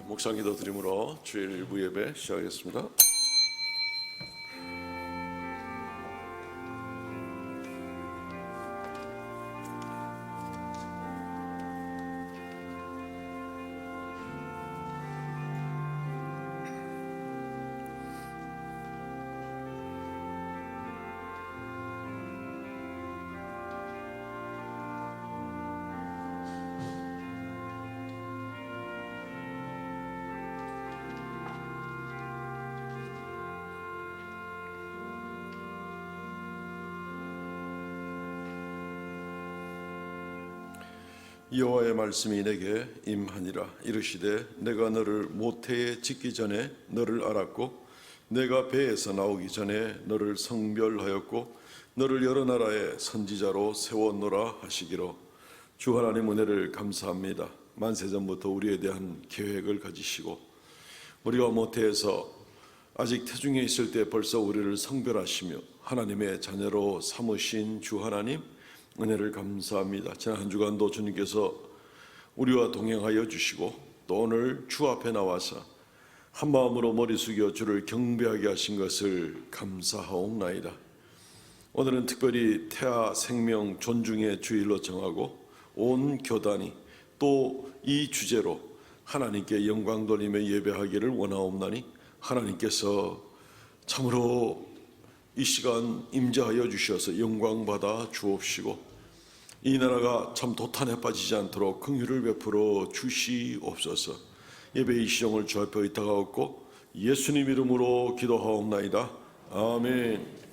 묵상 기도 드림으로 주일 일부 예배 시작하겠습니다. 여호와의 말씀이 내게 임하니라. 이르시되 내가 너를 모태에 짓기 전에 너를 알았고 내가 배에서 나오기 전에 너를 성별하였고 너를 여러 나라의 선지자로 세웠노라 하시기로. 주 하나님 은혜를 감사합니다. 만세전부터 우리에 대한 계획을 가지시고 우리가 모태에서 아직 태중에 있을 때 벌써 우리를 성별하시며 하나님의 자녀로 삼으신 주 하나님 은혜를 감사합니다. 지난 한 주간도 주님께서 우리와 동행하여 주시고 또 오늘 주 앞에 나와서 한 마음으로 머리 숙여 주를 경배하게 하신 것을 감사하옵나이다. 오늘은 특별히 태아 생명 존중의 주일로 정하고 온 교단이 또 이 주제로 하나님께 영광 돌리며 예배하기를 원하옵나니 하나님께서 참으로 이 시간 임재하여 주셔서 영광 받아 주옵시고 이 나라가 참 도탄에 빠지지 않도록 긍휼을 베풀어 주시옵소서. 예배의 시종을 주 앞에 의탁하옵고 예수님 이름으로 기도하옵나이다. 아멘.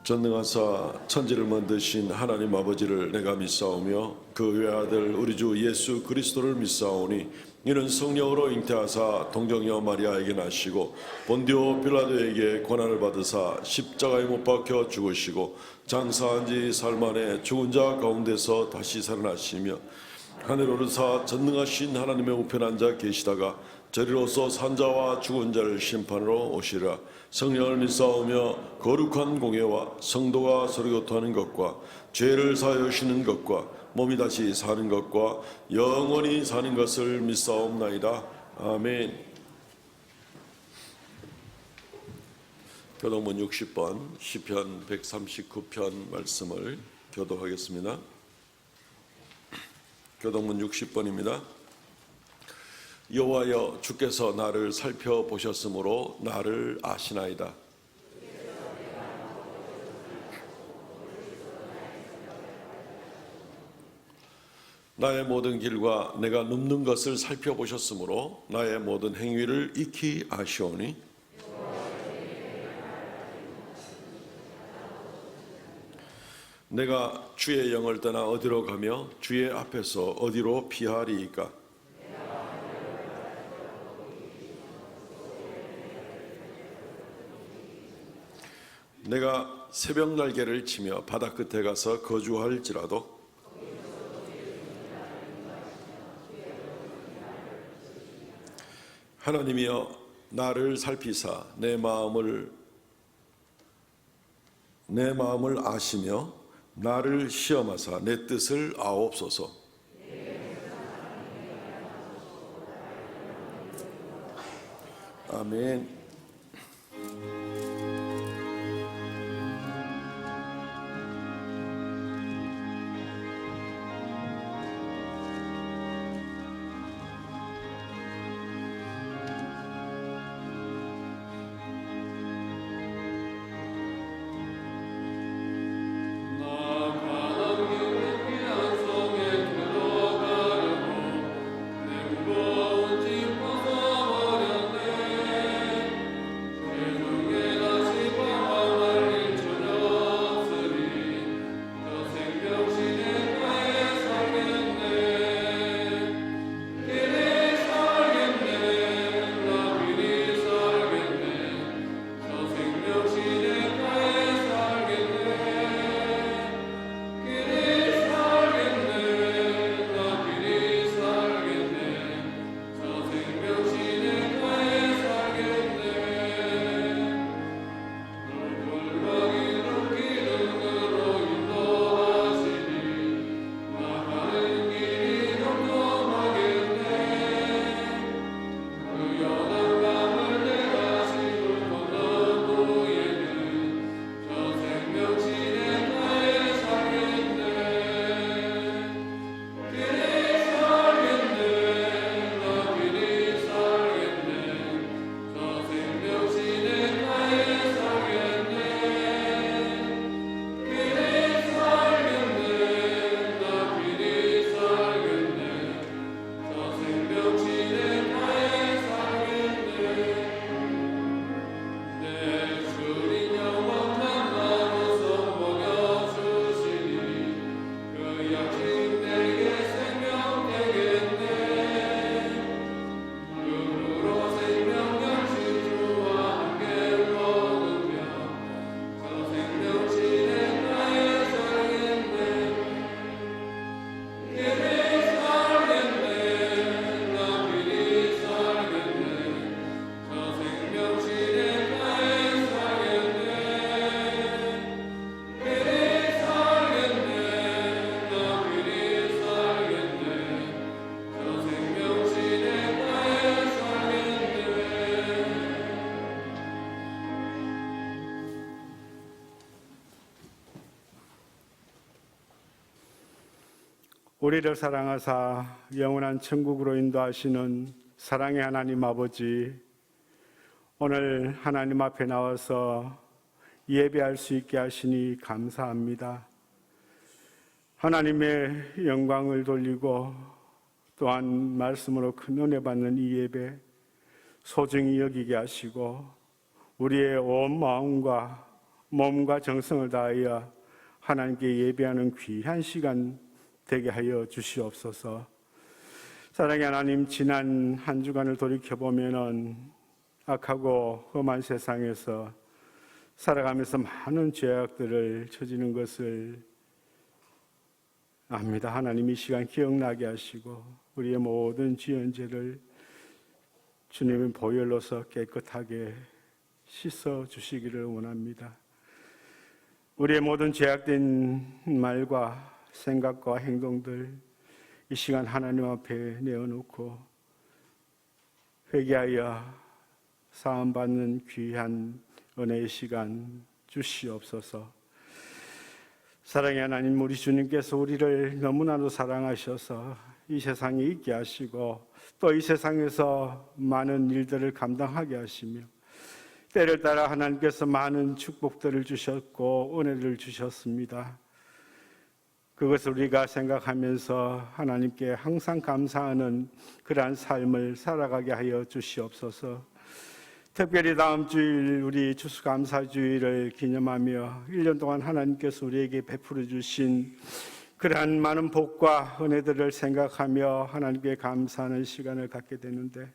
전능하사 천지를 만드신 하나님 아버지를 내가 믿사오며 그 외아들 우리 주 예수 그리스도를 믿사오니 이는 성령으로 잉태하사 동정녀 마리아에게 나시고 본디오 빌라도에게 고난을 받으사 십자가에 못 박혀 죽으시고 장사한 지 사흘 만에 죽은 자 가운데서 다시 살아나시며 하늘 오르사 전능하신 하나님의 우편에 앉아 계시다가 저리로서 산자와 죽은 자를 심판으로 오시리라. 성령을 믿사오며 거룩한 공예와 성도가 서로 교통하는 것과 죄를 사하여 주시는 것과 몸이 다시 사는 것과 영원히 사는 것을 믿사옵나이다. 아멘. 교독문 60번 시편 139편 말씀을 교독하겠습니다. 교독문 60번입니다. 여호와여, 주께서 나를 살펴보셨으므로 나를 아시나이다. 나의 모든 길과 내가 눕는 것을 살펴보셨으므로 나의 모든 행위를 익히 아시오니 내가 주의 영을 떠나 어디로 가며 주의 앞에서 어디로 피하리이까? 내가 새벽 날개를 치며 바다 끝에 가서 거주할지라도 하나님이여, 나를 살피사 내 마음을 아시며 나를 시험하사 내 뜻을 아옵소서. 아멘. 우리를 사랑하사 영원한 천국으로 인도하시는 사랑의 하나님 아버지, 오늘 하나님 앞에 나와서 예배할 수 있게 하시니 감사합니다. 하나님의 영광을 돌리고 또한 말씀으로 큰 은혜 받는 이 예배 소중히 여기게 하시고 우리의 온 마음과 몸과 정성을 다하여 하나님께 예배하는 귀한 시간 되게 하여 주시옵소서. 사랑의 하나님, 지난 한 주간을 돌이켜보면 악하고 험한 세상에서 살아가면서 많은 죄악들을 저지른 것을 압니다. 하나님, 이 시간 기억나게 하시고 우리의 모든 지은 죄를 주님의 보혈로서 깨끗하게 씻어 주시기를 원합니다. 우리의 모든 죄악된 말과 생각과 행동들 이 시간 하나님 앞에 내어놓고 회개하여 사함받는 귀한 은혜의 시간 주시옵소서. 사랑의 하나님, 우리 주님께서 우리를 너무나도 사랑하셔서 이 세상에 있게 하시고 또 이 세상에서 많은 일들을 감당하게 하시며 때를 따라 하나님께서 많은 축복들을 주셨고 은혜를 주셨습니다. 그것을 우리가 생각하면서 하나님께 항상 감사하는 그러한 삶을 살아가게 하여 주시옵소서. 특별히 다음 주일 우리 추수감사주일을 기념하며 1년 동안 하나님께서 우리에게 베풀어 주신 그러한 많은 복과 은혜들을 생각하며 하나님께 감사하는 시간을 갖게 되는데,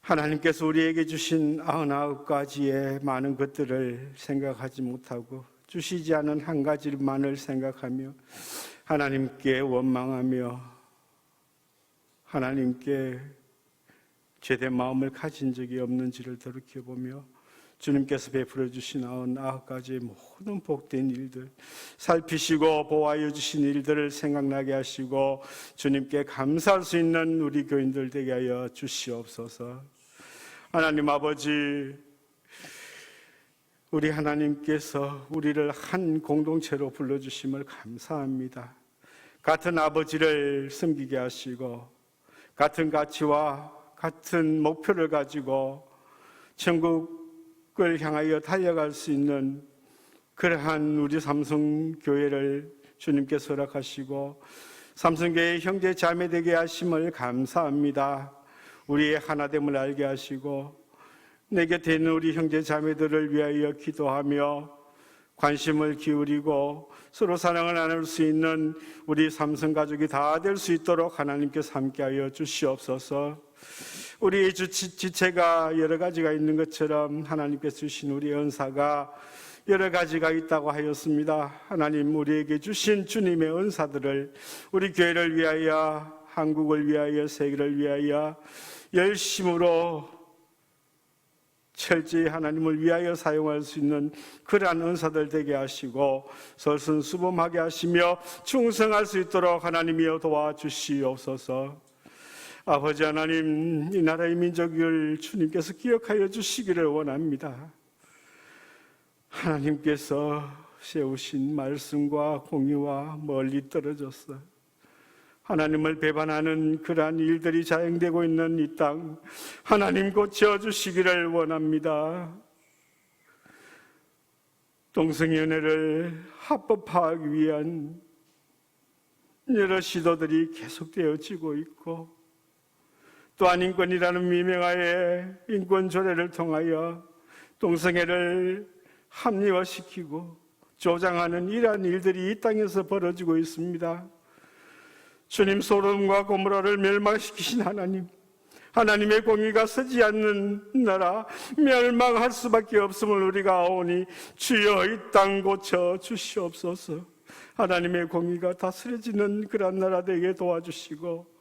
하나님께서 우리에게 주신 99가지의 많은 것들을 생각하지 못하고 주시지 않은 한 가지만을 생각하며 하나님께 원망하며 하나님께 죄된 마음을 가진 적이 없는지를 돌이켜보며 주님께서 베풀어 주신 99가지의 모든 복된 일들, 살피시고 보호하여 주신 일들을 생각나게 하시고 주님께 감사할 수 있는 우리 교인들 되게 하여 주시옵소서. 하나님 아버지, 우리 하나님께서 우리를 한 공동체로 불러주심을 감사합니다. 같은 아버지를 섬기게 하시고 같은 가치와 같은 목표를 가지고 천국을 향하여 달려갈 수 있는 그러한 우리 삼성교회를 주님께서 허락하시고 삼성교회 형제 자매 되게 하심을 감사합니다. 우리의 하나됨을 알게 하시고 내 곁에 있는 우리 형제 자매들을 위하여 기도하며 관심을 기울이고 서로 사랑을 나눌 수 있는 우리 삼성가족이 다 될 수 있도록 하나님께서 함께하여 주시옵소서. 우리의 지체가 여러 가지가 있는 것처럼 하나님께서 주신 우리 은사가 여러 가지가 있다고 하였습니다. 하나님, 우리에게 주신 주님의 은사들을 우리 교회를 위하여, 한국을 위하여, 세계를 위하여 열심으로 철저히 하나님을 위하여 사용할 수 있는 그러한 은사들 되게 하시고 설선수범하게 하시며 충성할 수 있도록 하나님이여 도와주시옵소서. 아버지 하나님, 이 나라의 민족을 주님께서 기억하여 주시기를 원합니다. 하나님께서 세우신 말씀과 공의와 멀리 떨어졌어 하나님을 배반하는 그러한 일들이 자행되고 있는 이 땅, 하나님 고쳐주시기를 원합니다. 동성연애를 합법화하기 위한 여러 시도들이 계속되어지고 있고, 또한 인권이라는 미명하에 인권 조례를 통하여 동성애를 합리화시키고 조장하는 이러한 일들이 이 땅에서 벌어지고 있습니다. 주님, 소돔과 고모라를 멸망시키신 하나님, 하나님의 공의가 서지 않는 나라 멸망할 수밖에 없음을 우리가 아오니 주여 이 땅 고쳐 주시옵소서. 하나님의 공의가 다스려지는 그런 나라 되게 도와주시고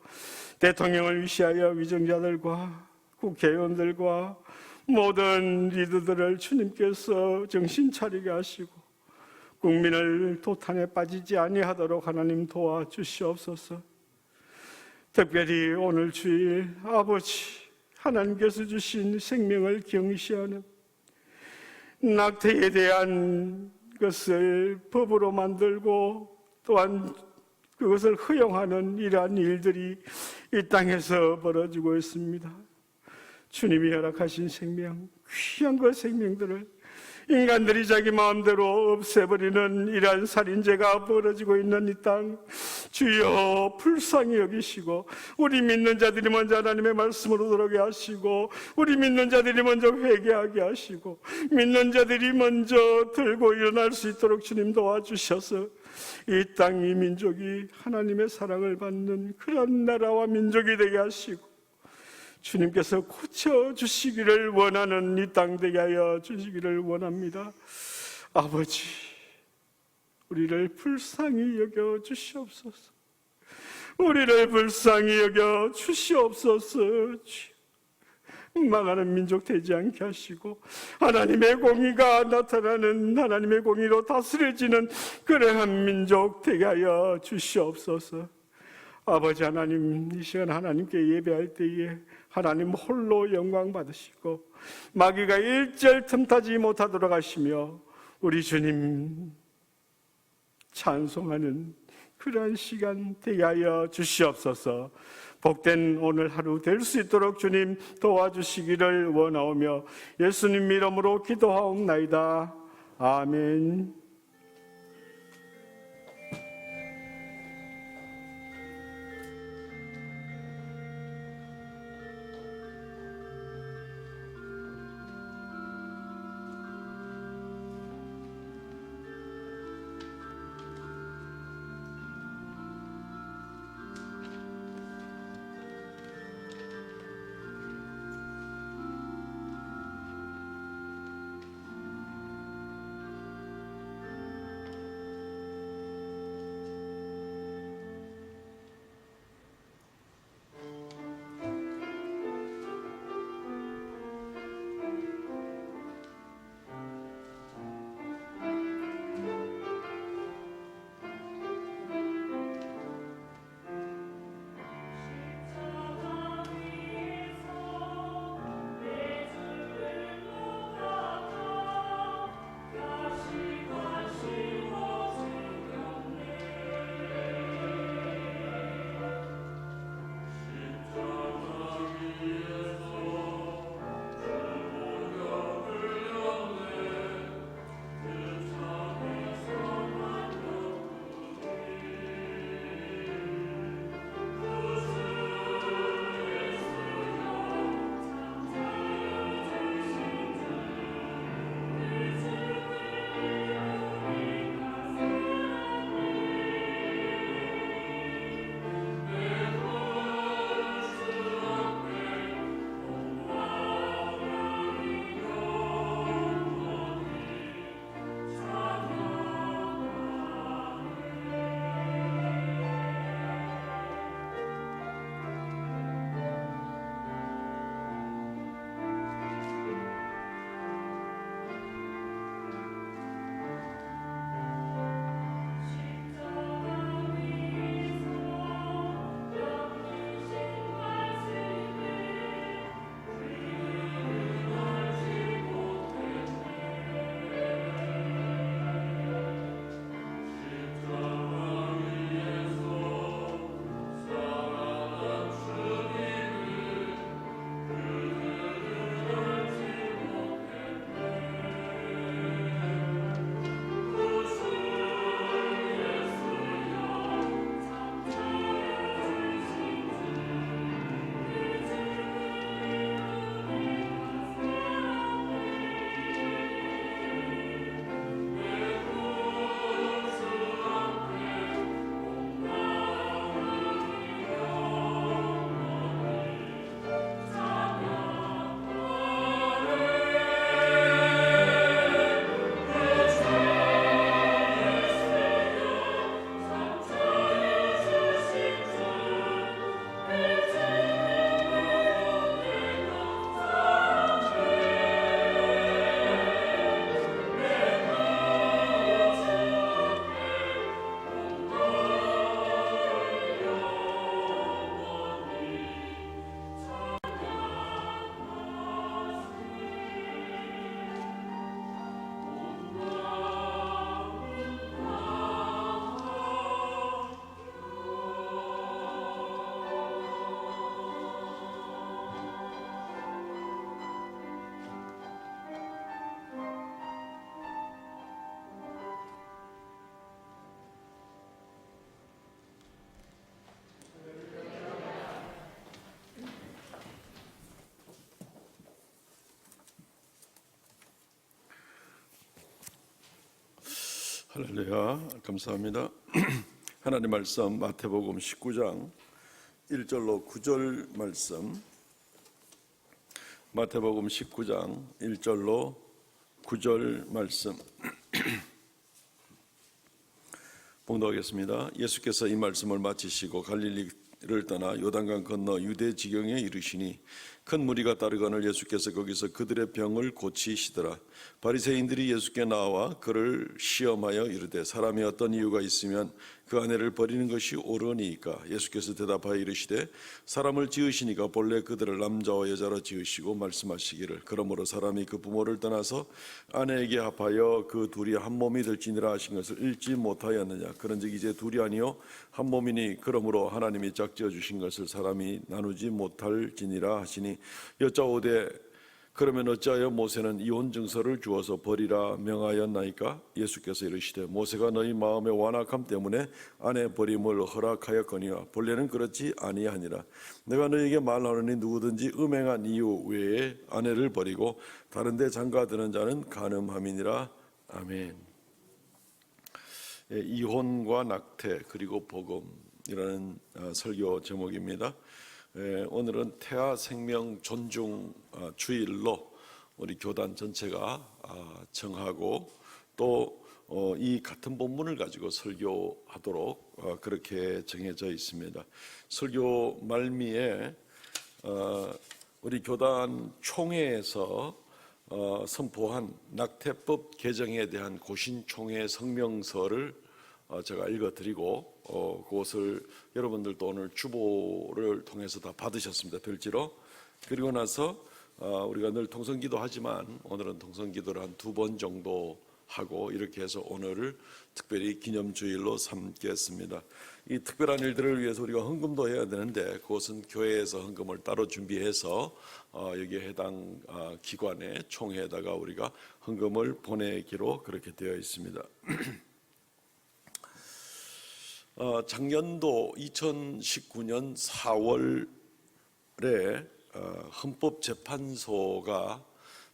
대통령을 위시하여 위정자들과 국회의원들과 모든 리더들을 주님께서 정신 차리게 하시고 국민을 도탄에 빠지지 아니하도록 하나님 도와주시옵소서. 특별히 오늘 주일 아버지 하나님께서 주신 생명을 경시하는 낙태에 대한 것을 법으로 만들고 또한 그것을 허용하는 이러한 일들이 이 땅에서 벌어지고 있습니다. 주님이 허락하신 생명, 귀한 그 생명들을 인간들이 자기 마음대로 없애버리는 이러한 살인죄가 벌어지고 있는 이 땅, 주여 불쌍히 여기시고 우리 믿는 자들이 먼저 하나님의 말씀으로 들어오게 하시고 우리 믿는 자들이 먼저 회개하게 하시고 믿는 자들이 먼저 들고 일어날 수 있도록 주님 도와주셔서 이 땅, 이 민족이 하나님의 사랑을 받는 그런 나라와 민족이 되게 하시고 주님께서 고쳐주시기를 원하는 이 땅 되게 하여 주시기를 원합니다. 아버지, 우리를 불쌍히 여겨 주시옵소서. 우리를 불쌍히 여겨 주시옵소서. 망하는 민족 되지 않게 하시고 하나님의 공의가 나타나는 하나님의 공의로 다스려지는 그러한 민족 되게 하여 주시옵소서. 아버지 하나님, 이 시간 하나님께 예배할 때에 하나님 홀로 영광 받으시고 마귀가 일절 틈타지 못하도록 하시며 우리 주님 찬송하는 그러한 시간 되게 하여 주시옵소서. 복된 오늘 하루 될 수 있도록 주님 도와주시기를 원하오며 예수님 이름으로 기도하옵나이다. 아멘. 할렐루야, 감사합니다. 하나님 말씀 마태복음 19장 1절로 9절 말씀, 마태복음 19장 1절로 9절 말씀 봉독하겠습니다. 예수께서 이 말씀을 마치시고 갈릴리를 떠나 요단강 건너 유대 지경에 이르시니 큰 무리가 따르거늘 예수께서 거기서 그들의 병을 고치시더라. 바리새인들이 예수께 나와 그를 시험하여 이르되 사람이 어떤 이유가 있으면 그 아내를 버리는 것이 옳으니까. 예수께서 대답하여 이르시되 사람을 지으시니까 본래 그들을 남자와 여자로 지으시고 말씀하시기를 그러므로 사람이 그 부모를 떠나서 아내에게 합하여 그 둘이 한 몸이 될지니라 하신 것을 읽지 못하였느냐. 그런즉 이제 둘이 아니요 한 몸이니 그러므로 하나님이 짝지어 주신 것을 사람이 나누지 못할지니라 하시니 여짜오되 그러면 어찌하여 모세는 이혼 증서를 주어서 버리라 명하였나이까? 예수께서 이르시되 모세가 너희 마음의 완악함 때문에 아내 버림을 허락하였거니와 본래는 그렇지 아니하니라. 내가 너희에게 말하노니 누구든지 음행한 이유 외에 아내를 버리고 다른 데 장가드는 자는 간음함이니라. 아멘. 이혼과 낙태 그리고 복음이라는 설교 제목입니다. 오늘은 태아 생명 존중 주일로 우리 교단 전체가 정하고 또 이 같은 본문을 가지고 설교하도록 그렇게 정해져 있습니다. 설교 말미에 우리 교단 총회에서 선포한 낙태법 개정에 대한 고신총회 성명서를 제가 읽어드리고 그것을 여러분들도 오늘 주보를 통해서 다 받으셨습니다. 별지로. 그리고 나서 우리가 늘 통성기도 하지만 오늘은 통성기도를 한 2번 정도 하고 이렇게 해서 오늘을 특별히 기념주일로 삼겠습니다. 이 특별한 일들을 위해서 우리가 헌금도 해야 되는데 그것은 교회에서 헌금을 따로 준비해서 여기에 해당 기관의 총회에다가 우리가 헌금을 보내기로 그렇게 되어 있습니다. 작년도 2019년 4월에 헌법재판소가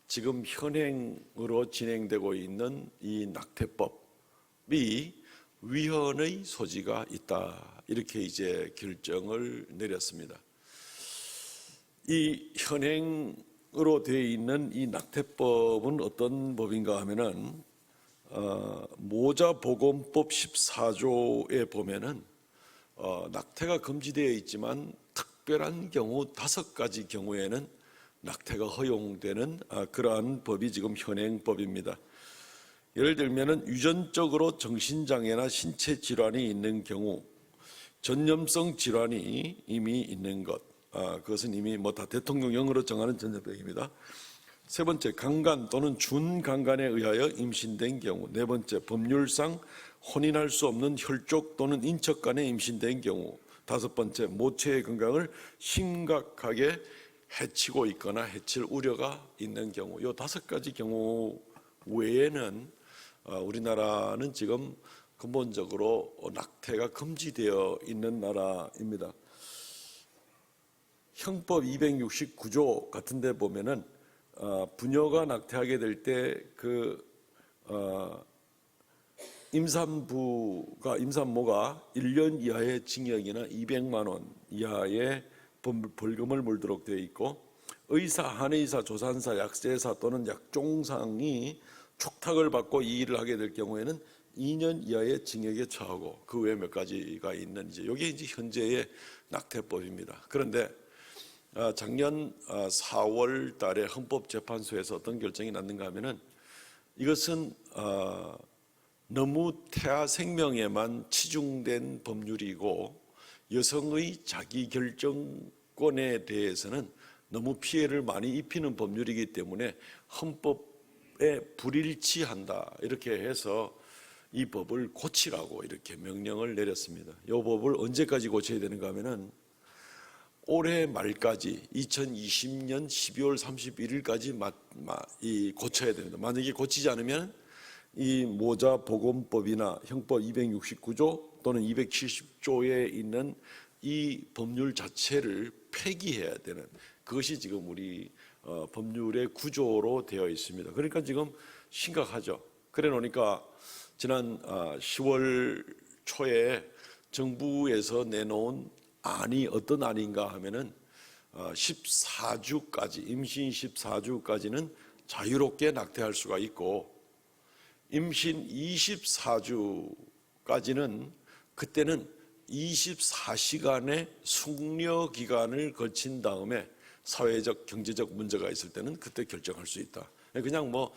지금 현행으로 진행되고 있는 이 낙태법이 위헌의 소지가 있다 이렇게 이제 결정을 내렸습니다. 이 현행으로 되어 있는 이 낙태법은 어떤 법인가 하면은 모자보건법 14조에 보면은 낙태가 금지되어 있지만 특별한 경우 5가지 경우에는 낙태가 허용되는 그러한 법이 지금 현행법입니다. 예를 들면은 유전적으로 정신장애나 신체 질환이 있는 경우, 전염성 질환이 이미 있는 것, 그것은 이미 다 대통령령으로 정하는 전염병입니다. 세 번째, 강간 또는 준강간에 의하여 임신된 경우. 네 번째, 법률상 혼인할 수 없는 혈족 또는 인척 간에 임신된 경우. 다섯 번째, 모체의 건강을 심각하게 해치고 있거나 해칠 우려가 있는 경우. 이 5가지 경우 외에는 우리나라는 지금 근본적으로 낙태가 금지되어 있는 나라입니다. 형법 269조 같은 데 보면은 부녀가 낙태하게 될 때 임산모가 1년 이하의 징역이나 200만 원 이하의 벌금을 물도록 되어 있고 의사, 한의사, 조산사, 약세사 또는 약종상이 촉탁을 받고 이 일을 하게 될 경우에는 2년 이하의 징역에 처하고 그 외에 몇 가지가 있는 이게 이제 현재의 낙태법입니다. 그런데 작년 4월 달에 헌법재판소에서 어떤 결정이 났는가 하면은 이것은 너무 태아 생명에만 치중된 법률이고 여성의 자기결정권에 대해서는 너무 피해를 많이 입히는 법률이기 때문에 헌법에 불일치한다 이렇게 해서 이 법을 고치라고 이렇게 명령을 내렸습니다. 이 법을 언제까지 고쳐야 되는가 하면은 올해 말까지 2020년 12월 31일까지 고쳐야 됩니다. 만약에 고치지 않으면 이 모자보건법이나 형법 269조 또는 270조에 있는 이 법률 자체를 폐기해야 되는 그것이 지금 우리 법률의 구조로 되어 있습니다. 그러니까 지금 심각하죠. 그래 놓으니까 지난 10월 초에 정부에서 내놓은 안이 어떤 안인가 하면은 14주까지 임신 14주까지는 자유롭게 낙태할 수가 있고 임신 24주까지는 그때는 24시간의 숙려 기간을 거친 다음에 사회적 경제적 문제가 있을 때는 그때 결정할 수 있다. 그냥 뭐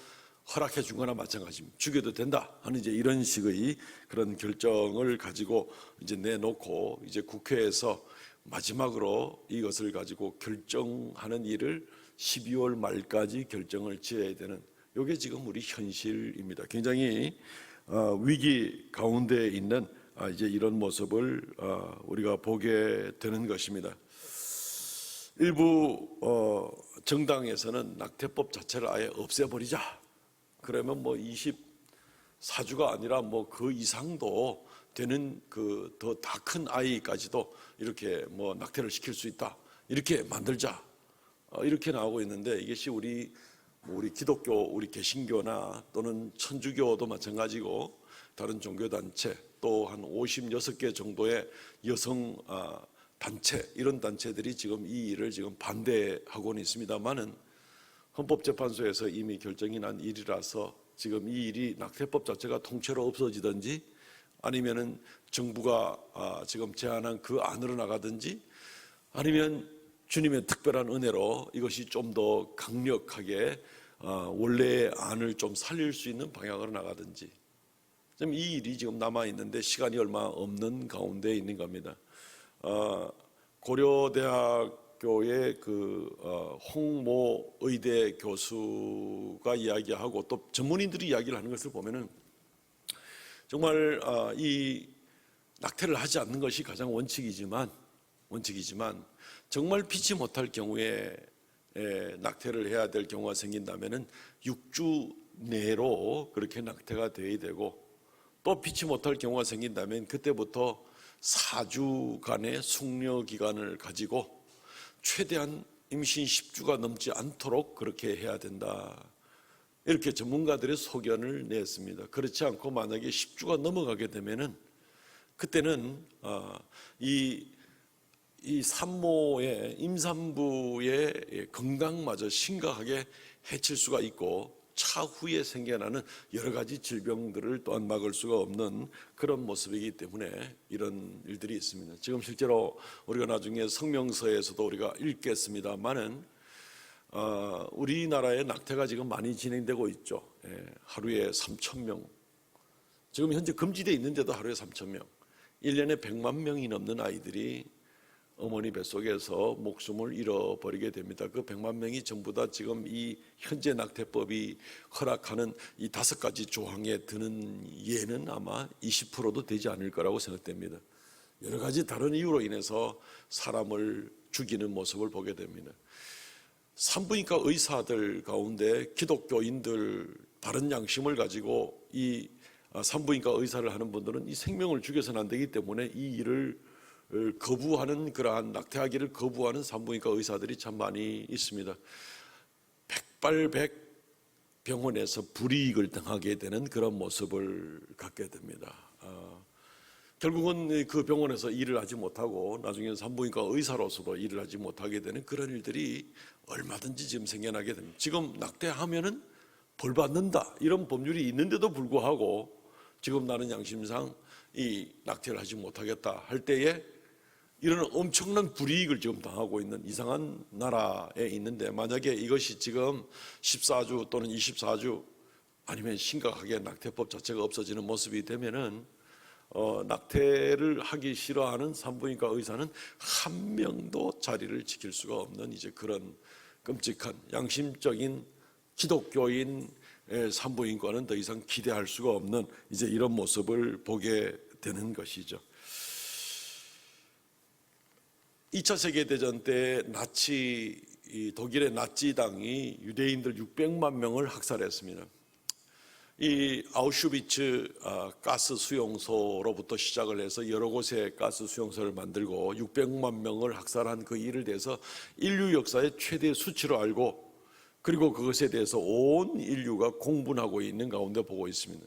허락해 준 거나 마찬가지입니다. 죽여도 된다 하는 이제 이런 식의 그런 결정을 가지고 이제 내놓고 이제 국회에서 마지막으로 이것을 가지고 결정하는 일을 12월 말까지 결정을 지어야 되는, 이게 지금 우리 현실입니다. 굉장히 위기 가운데 있는 이제 이런 모습을 우리가 보게 되는 것입니다. 일부 정당에서는 낙태법 자체를 아예 없애버리자. 그러면 뭐 24주가 아니라 뭐 그 이상도 되는 그 더 다 큰 아이까지도 이렇게 뭐 낙태를 시킬 수 있다. 이렇게 만들자. 이렇게 나오고 있는데, 이것이 우리 기독교, 우리 개신교나 또는 천주교도 마찬가지고 다른 종교단체 또 한 56개 정도의 여성 단체, 이런 단체들이 지금 이 일을 지금 반대하고는 있습니다만은 헌법재판소에서 이미 결정이 난 일이라서 지금 이 일이 낙태법 자체가 통째로 없어지든지 아니면은 정부가 지금 제안한 그 안으로 나가든지 아니면 주님의 특별한 은혜로 이것이 좀 더 강력하게 원래의 안을 좀 살릴 수 있는 방향으로 나가든지, 지금 이 일이 지금 남아 있는데 시간이 얼마 없는 가운데 있는 겁니다. 고려대학교의 그 홍모 의대 교수가 이야기하고 또 전문인들이 이야기를 하는 것을 보면은 정말 이 낙태를 하지 않는 것이 가장 원칙이지만 정말 피치 못할 경우에 낙태를 해야 될 경우가 생긴다면은 6주 내로 그렇게 낙태가 돼야 되고, 또 피치 못할 경우가 생긴다면 그때부터 4주간의 숙려 기간을 가지고 최대한 임신 10주가 넘지 않도록 그렇게 해야 된다. 이렇게 전문가들의 소견을 냈습니다. 그렇지 않고 만약에 10주가 넘어가게 되면은 그때는 이 산모의 임산부의 건강마저 심각하게 해칠 수가 있고 차후에 생겨나는 여러 가지 질병들을 또한 막을 수가 없는 그런 모습이기 때문에 이런 일들이 있습니다. 지금 실제로 우리가 나중에 성명서에서도 우리가 읽겠습니다만은 우리나라의 낙태가 지금 많이 진행되고 있죠. 하루에 3,000명. 지금 현재 금지되어 있는데도 하루에 3,000명. 1년에 100만 명이 넘는 아이들이 어머니 뱃속에서 목숨을 잃어버리게 됩니다. 그 100만 명이 전부 다 지금 이 현재 낙태법이 허락하는 이 5가지 조항에 드는 예는 아마 20%도 되지 않을 거라고 생각됩니다. 여러 가지 다른 이유로 인해서 사람을 죽이는 모습을 보게 됩니다. 산부인과 의사들 가운데 기독교인들 다른 양심을 가지고 이 산부인과 의사를 하는 분들은 이 생명을 죽여서는 안 되기 때문에 이 일을 거부하는, 그러한 낙태하기를 거부하는 산부인과 의사들이 참 많이 있습니다. 백발백 병원에서 불이익을 당하게 되는 그런 모습을 갖게 됩니다. 결국은 그 병원에서 일을 하지 못하고 나중에 산부인과 의사로서도 일을 하지 못하게 되는 그런 일들이 얼마든지 지금 생겨나게 됩니다. 지금 낙태하면은 벌 받는다 이런 법률이 있는데도 불구하고 지금 나는 양심상 이 낙태를 하지 못하겠다 할 때에 이런 엄청난 불이익을 지금 당하고 있는 이상한 나라에 있는데, 만약에 이것이 지금 14주 또는 24주 아니면 심각하게 낙태법 자체가 없어지는 모습이 되면은 낙태를 하기 싫어하는 산부인과 의사는 한 명도 자리를 지킬 수가 없는 이제 그런 끔찍한 양심적인 기독교인 산부인과는 더 이상 기대할 수가 없는 이제 이런 모습을 보게 되는 것이죠. 2차 세계대전 때 독일의 나치당이 유대인들 600만 명을 학살했습니다. 이 아우슈비츠 가스 수용소로부터 시작을 해서 여러 곳에 가스 수용소를 만들고 600만 명을 학살한 그 일을 대해서 인류 역사의 최대 수치로 알고, 그리고 그것에 대해서 온 인류가 공분하고 있는 가운데 보고 있습니다.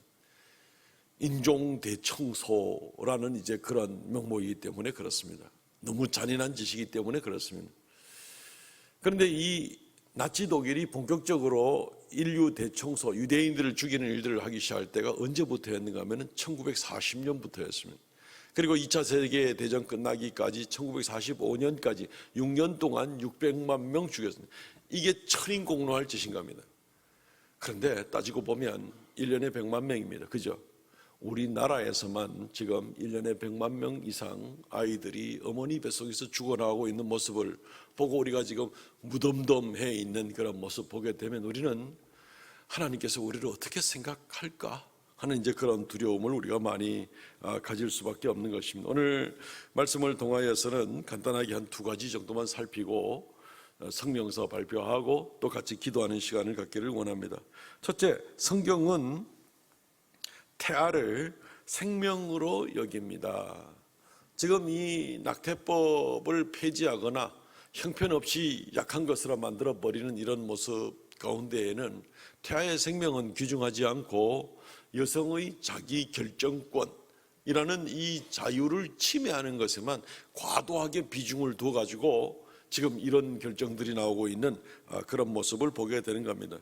인종 대청소라는 이제 그런 명목이기 때문에 그렇습니다. 너무 잔인한 짓이기 때문에 그렇습니다. 그런데 이 나치 독일이 본격적으로 인류 대청소, 유대인들을 죽이는 일들을 하기 시작할 때가 언제부터였는가 하면 1940년부터였습니다. 그리고 2차 세계대전 끝나기까지 1945년까지 6년 동안 600만 명 죽였습니다. 이게 천인공노할 짓인가 합니다. 그런데 따지고 보면 1년에 100만 명입니다. 그죠? 우리나라에서만 지금 1년에 100만 명 이상 아이들이 어머니 뱃속에서 죽어나가고 있는 모습을 보고 우리가 지금 무덤덤해 있는 그런 모습 보게 되면 우리는 하나님께서 우리를 어떻게 생각할까 하는 이제 그런 두려움을 우리가 많이 가질 수밖에 없는 것입니다. 오늘 말씀을 통하여서는 간단하게 한 두 가지 정도만 살피고 성명서 발표하고 또 같이 기도하는 시간을 갖기를 원합니다. 첫째, 성경은 태아를 생명으로 여깁니다. 지금 이 낙태법을 폐지하거나 형편없이 약한 것으로 만들어 버리는 이런 모습 가운데에는 태아의 생명은 규정하지 않고 여성의 자기 결정권이라는 이 자유를 침해하는 것에만 과도하게 비중을 두어 가지고 지금 이런 결정들이 나오고 있는 그런 모습을 보게 되는 겁니다.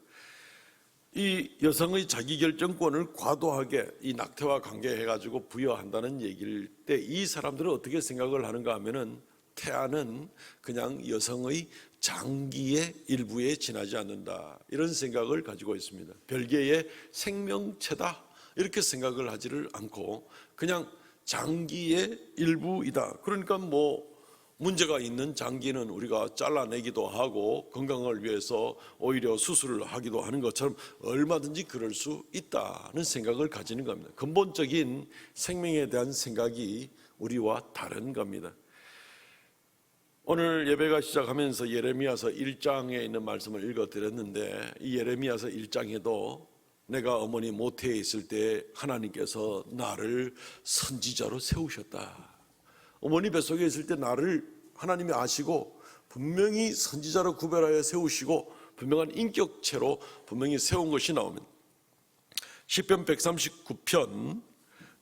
이 여성의 자기결정권을 과도하게 이 낙태와 관계해 가지고 부여한다는 얘기일 때 이 사람들은 어떻게 생각을 하는가 하면은 태아는 그냥 여성의 장기의 일부에 지나지 않는다 이런 생각을 가지고 있습니다. 별개의 생명체다 이렇게 생각을 하지를 않고 그냥 장기의 일부이다. 그러니까 뭐 문제가 있는 장기는 우리가 잘라내기도 하고 건강을 위해서 오히려 수술을 하기도 하는 것처럼 얼마든지 그럴 수 있다는 생각을 가지는 겁니다. 근본적인 생명에 대한 생각이 우리와 다른 겁니다. 오늘 예배가 시작하면서 예레미야서 1장에 있는 말씀을 읽어드렸는데 이 예레미야서 1장에도 내가 어머니 모태에 있을 때 하나님께서 나를 선지자로 세우셨다. 어머니 뱃속에 있을 때 나를 하나님이 아시고 분명히 선지자로 구별하여 세우시고 분명한 인격체로 분명히 세운 것이 나옵니다. 시편 139편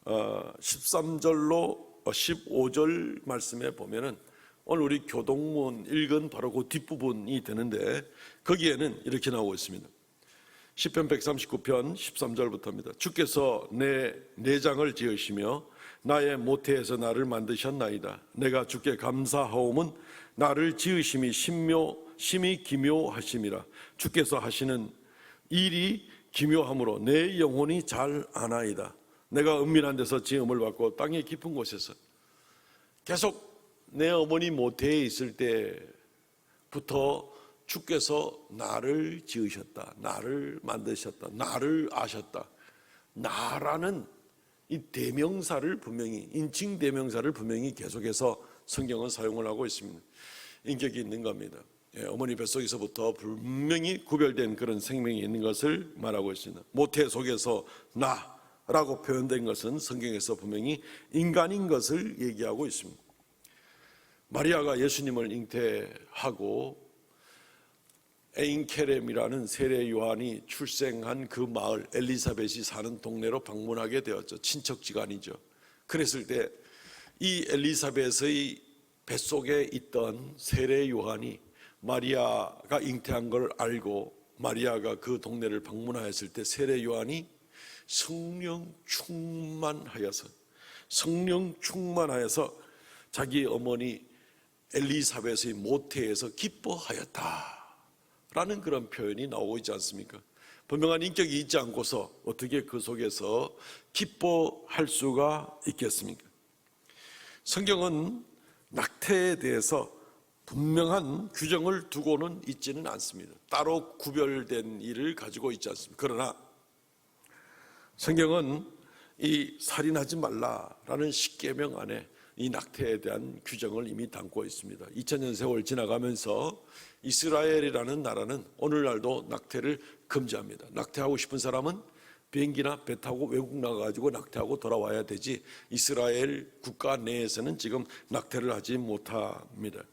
13절로 15절 말씀에 보면은 오늘 우리 교동문 읽은 바로 그 뒷부분이 되는데 거기에는 이렇게 나오고 있습니다. 시편 139편 13절부터입니다. 주께서 내 내장을 지으시며 나의 모태에서 나를 만드셨나이다. 내가 주께 감사하오면 나를 지으심이 심히 기묘하심이라. 주께서 하시는 일이 기묘함으로 내 영혼이 잘 아나이다. 내가 은밀한 데서 지음을 받고 땅의 깊은 곳에서 계속 내 어머니 모태에 있을 때부터 주께서 나를 지으셨다. 나를 만드셨다. 나를 아셨다. 나라는 이 대명사를 분명히 인칭 대명사를 분명히 계속해서 성경은 사용을 하고 있습니다. 인격이 있는 겁니다. 어머니 뱃속에서부터 분명히 구별된 그런 생명이 있는 것을 말하고 있습니다. 모태 속에서 나라고 표현된 것은 성경에서 분명히 인간인 것을 얘기하고 있습니다. 마리아가 예수님을 잉태하고 에인케렘이라는 세례 요한이 출생한 그 마을 엘리사벳이 사는 동네로 방문하게 되었죠. 친척지간이죠. 그랬을 때 이 엘리사벳의 뱃속에 있던 세례 요한이 마리아가 잉태한 걸 알고 마리아가 그 동네를 방문하였을 때 세례 요한이 성령 충만하여서 자기 어머니 엘리사벳의 모태에서 기뻐하였다 라는 그런 표현이 나오고 있지 않습니까? 분명한 인격이 있지 않고서 어떻게 그 속에서 기뻐할 수가 있겠습니까? 성경은 낙태에 대해서 분명한 규정을 두고는 있지는 않습니다. 따로 구별된 일을 가지고 있지 않습니다. 그러나 성경은 이 살인하지 말라라는 십계명 안에 이 낙태에 대한 규정을 이미 담고 있습니다. 2000년 세월 지나가면서 이스라엘이라는 나라는 오늘날도 낙태를 금지합니다. 낙태하고 싶은 사람은 비행기나 배 타고 외국 나가가지고 낙태하고 돌아와야 되지 이스라엘 국가 내에서는 지금 낙태를 하지 못합니다.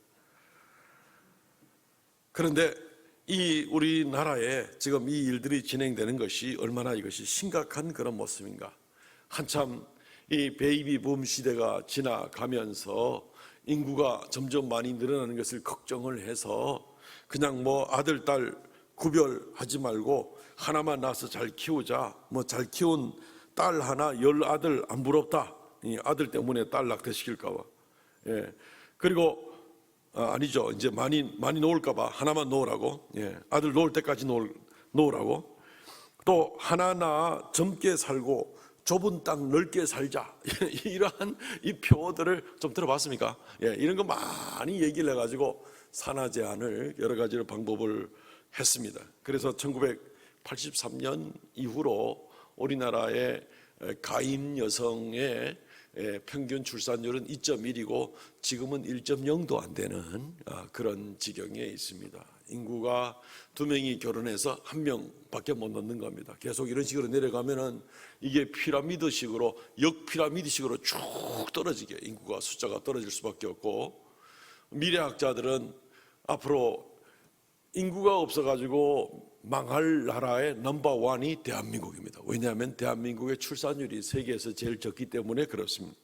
그런데 이 우리나라에 지금 이 일들이 진행되는 것이 얼마나 이것이 심각한 그런 모습인가. 한참 이 베이비 붐 시대가 지나가면서 인구가 점점 많이 늘어나는 것을 걱정을 해서 그냥 뭐 아들, 딸 구별하지 말고 하나만 낳아서 잘 키우자. 뭐 잘 키운 딸 하나 10아들 안 부럽다. 이 아들 때문에 딸 낙태시킬까 봐. 예. 그리고 아니죠. 이제 많이 놓을까 봐 하나만 놓으라고. 예. 아들 놓을 때까지 놓으라고. 또 하나 젊게 살고 좁은 땅 넓게 살자. 이러한 이 표어들을 좀 들어봤습니까? 예. 이런 거 많이 얘기를 해가지고 산하 제한을 여러 가지로 방법을 했습니다. 그래서 1983년 이후로 우리나라의 가임 여성의 평균 출산율은 2.1이고 지금은 1.0도 안 되는 그런 지경에 있습니다. 인구가 2명이 결혼해서 1명밖에 못 넣는 겁니다. 계속 이런 식으로 내려가면은 이게 피라미드식으로 역피라미드식으로 쭉 떨어지게 인구가 숫자가 떨어질 수밖에 없고, 미래학자들은 앞으로 인구가 없어가지고 망할 나라의 넘버1이 대한민국입니다. 왜냐하면 대한민국의 출산율이 세계에서 제일 적기 때문에 그렇습니다.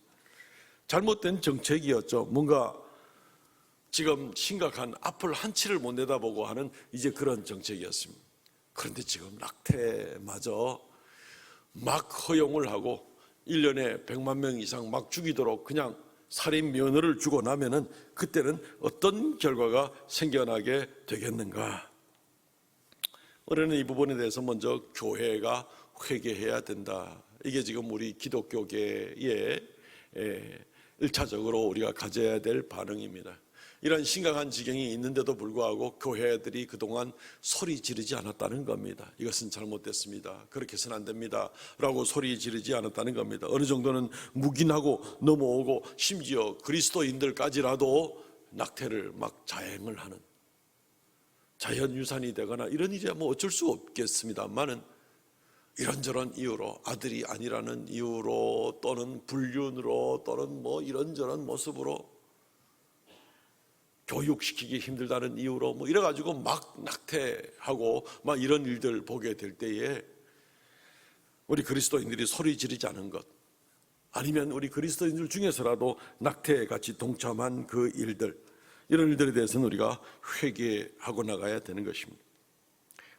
잘못된 정책이었죠. 뭔가 지금 심각한 앞을 한치를 못 내다보고 하는 이제 그런 정책이었습니다. 그런데 지금 낙태마저 막 허용을 하고 1년에 100만 명 이상 막 죽이도록 그냥 살인 면허를 주고 나면은 그때는 어떤 결과가 생겨나게 되겠는가? 우리는 이 부분에 대해서 먼저 교회가 회개해야 된다. 이게 지금 우리 기독교계의 1차적으로 우리가 가져야 될 반응입니다. 이런 심각한 지경이 있는데도 불구하고 교회들이 그동안 소리 지르지 않았다는 겁니다. 이것은 잘못됐습니다. 그렇게 해서는 안 됩니다. 라고 소리 지르지 않았다는 겁니다. 어느 정도는 묵인하고 넘어오고 심지어 그리스도인들까지라도 낙태를 막 자행을 하는, 자연유산이 되거나 이런 일이야 뭐 어쩔 수 없겠습니다만은 이런저런 이유로, 아들이 아니라는 이유로 또는 불륜으로 또는 뭐 이런저런 모습으로 교육시키기 힘들다는 이유로 뭐 이래가지고 막 낙태하고 막 이런 일들 보게 될 때에 우리 그리스도인들이 소리 지르지 않은 것, 아니면 우리 그리스도인들 중에서라도 낙태같이 동참한 그 일들, 이런 일들에 대해서는 우리가 회개하고 나가야 되는 것입니다.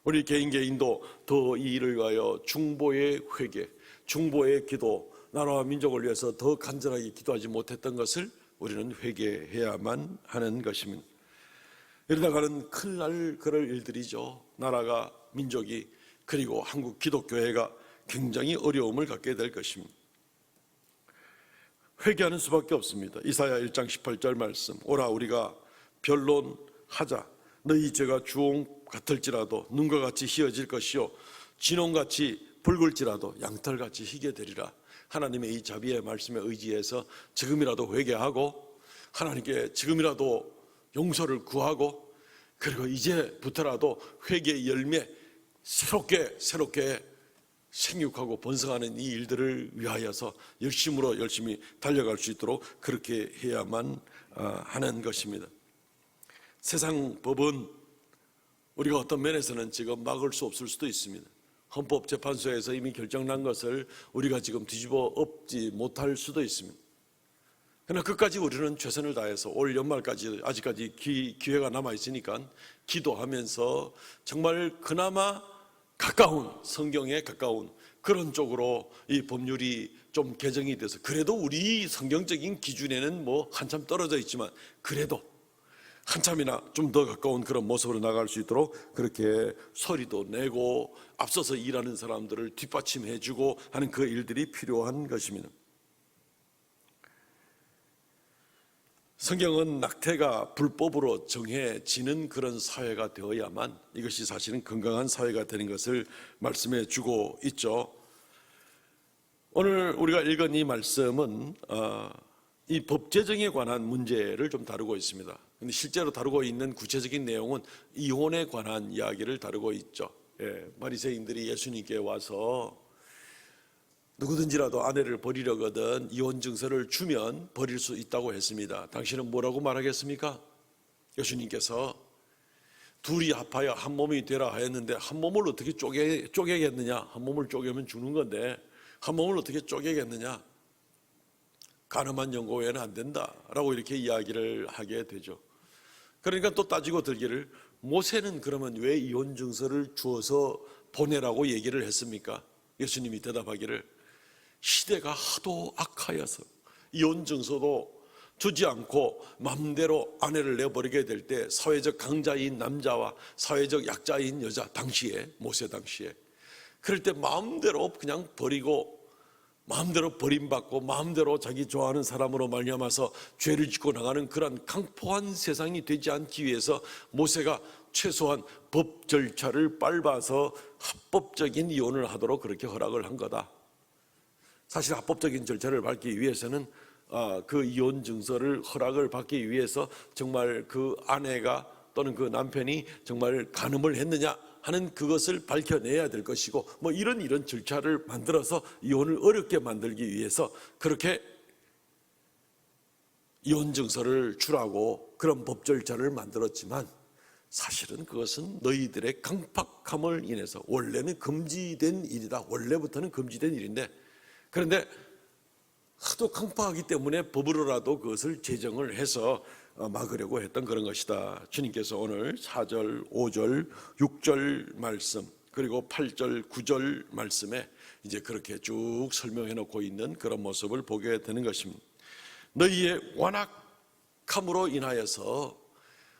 우리 개인도 더 이 일을 위하여 중보의 회개, 중보의 기도, 나라와 민족을 위해서 더 간절하게 기도하지 못했던 것을 우리는 회개해야만 하는 것입니다. 이러다가는 큰일 날 그럴 일들이죠. 나라가, 민족이, 그리고 한국 기독교회가 굉장히 어려움을 갖게 될 것입니다. 회개하는 수밖에 없습니다. 이사야 1장 18절 말씀, 오라 우리가 변론하자. 너희 죄가 주홍 같을지라도 눈과 같이 희어질 것이요 진홍같이 붉을지라도 양털같이 희게 되리라. 하나님의 이 자비의 말씀에 의지해서 지금이라도 회개하고 하나님께 지금이라도 용서를 구하고, 그리고 이제부터라도 회개의 열매 새롭게 생육하고 번성하는 이 일들을 위하여서 열심히 달려갈 수 있도록 그렇게 해야만 하는 것입니다. 세상 법은 우리가 어떤 면에서는 지금 막을 수 없을 수도 있습니다. 헌법재판소에서 이미 결정난 것을 우리가 지금 뒤집어 엎지 못할 수도 있습니다. 그러나 끝까지 우리는 최선을 다해서 올 연말까지 아직까지 기회가 남아있으니까 기도하면서 정말 그나마 가까운, 성경에 가까운 그런 쪽으로 이 법률이 좀 개정이 돼서, 그래도 우리 성경적인 기준에는 뭐 한참 떨어져 있지만 그래도 한참이나 좀 더 가까운 그런 모습으로 나갈 수 있도록 그렇게 소리도 내고 앞서서 일하는 사람들을 뒷받침해주고 하는 그 일들이 필요한 것입니다. 성경은 낙태가 불법으로 정해지는 그런 사회가 되어야만 이것이 사실은 건강한 사회가 되는 것을 말씀해 주고 있죠. 오늘 우리가 읽은 이 말씀은 이 법제정에 관한 문제를 좀 다루고 있습니다. 근데 실제로 다루고 있는 구체적인 내용은 이혼에 관한 이야기를 다루고 있죠. 바리새인들이 예수님께 와서 누구든지라도 아내를 버리려거든 이혼 증서를 주면 버릴 수 있다고 했습니다. 당신은 뭐라고 말하겠습니까? 예수님께서 둘이 합하여 한 몸이 되라 하였는데 한 몸을 어떻게 쪼개겠느냐? 한 몸을 쪼개면 죽는 건데 한 몸을 어떻게 쪼개겠느냐? 가늠한 연고 외에는 안 된다라고 이렇게 이야기를 하게 되죠. 그러니까 또 따지고 들기를, 모세는 그러면 왜 이혼 증서를 주어서 보내라고 얘기를 했습니까? 예수님이 대답하기를, 시대가 하도 악하여서 이혼 증서도 주지 않고 마음대로 아내를 내버리게 될 때 사회적 강자인 남자와 사회적 약자인 여자, 당시에 모세 당시에 그럴 때 마음대로 그냥 버리고 마음대로 버림받고 마음대로 자기 좋아하는 사람으로 말미암아서 죄를 짓고 나가는 그런 강포한 세상이 되지 않기 위해서 모세가 최소한 법 절차를 밟아서 합법적인 이혼을 하도록 그렇게 허락을 한 거다. 사실 합법적인 절차를 밟기 위해서는 그 이혼 증서를 허락을 받기 위해서 정말 그 아내가 또는 그 남편이 정말 간음을 했느냐 하는 그것을 밝혀내야 될 것이고 뭐 이런 절차를 만들어서 이혼을 어렵게 만들기 위해서 그렇게 이혼 증서를 주라고 그런 법 절차를 만들었지만 사실은 그것은 너희들의 강팍함을 인해서 원래는 금지된 일이다. 원래부터는 금지된 일인데 그런데 하도 강팍하기 때문에 법으로라도 그것을 제정을 해서 막으려고 했던 그런 것이다. 주님께서 오늘 4절, 5절, 6절 말씀 그리고 8절, 9절 말씀에 이제 그렇게 쭉 설명해 놓고 있는 그런 모습을 보게 되는 것입니다. 너희의 완악함으로 인하여서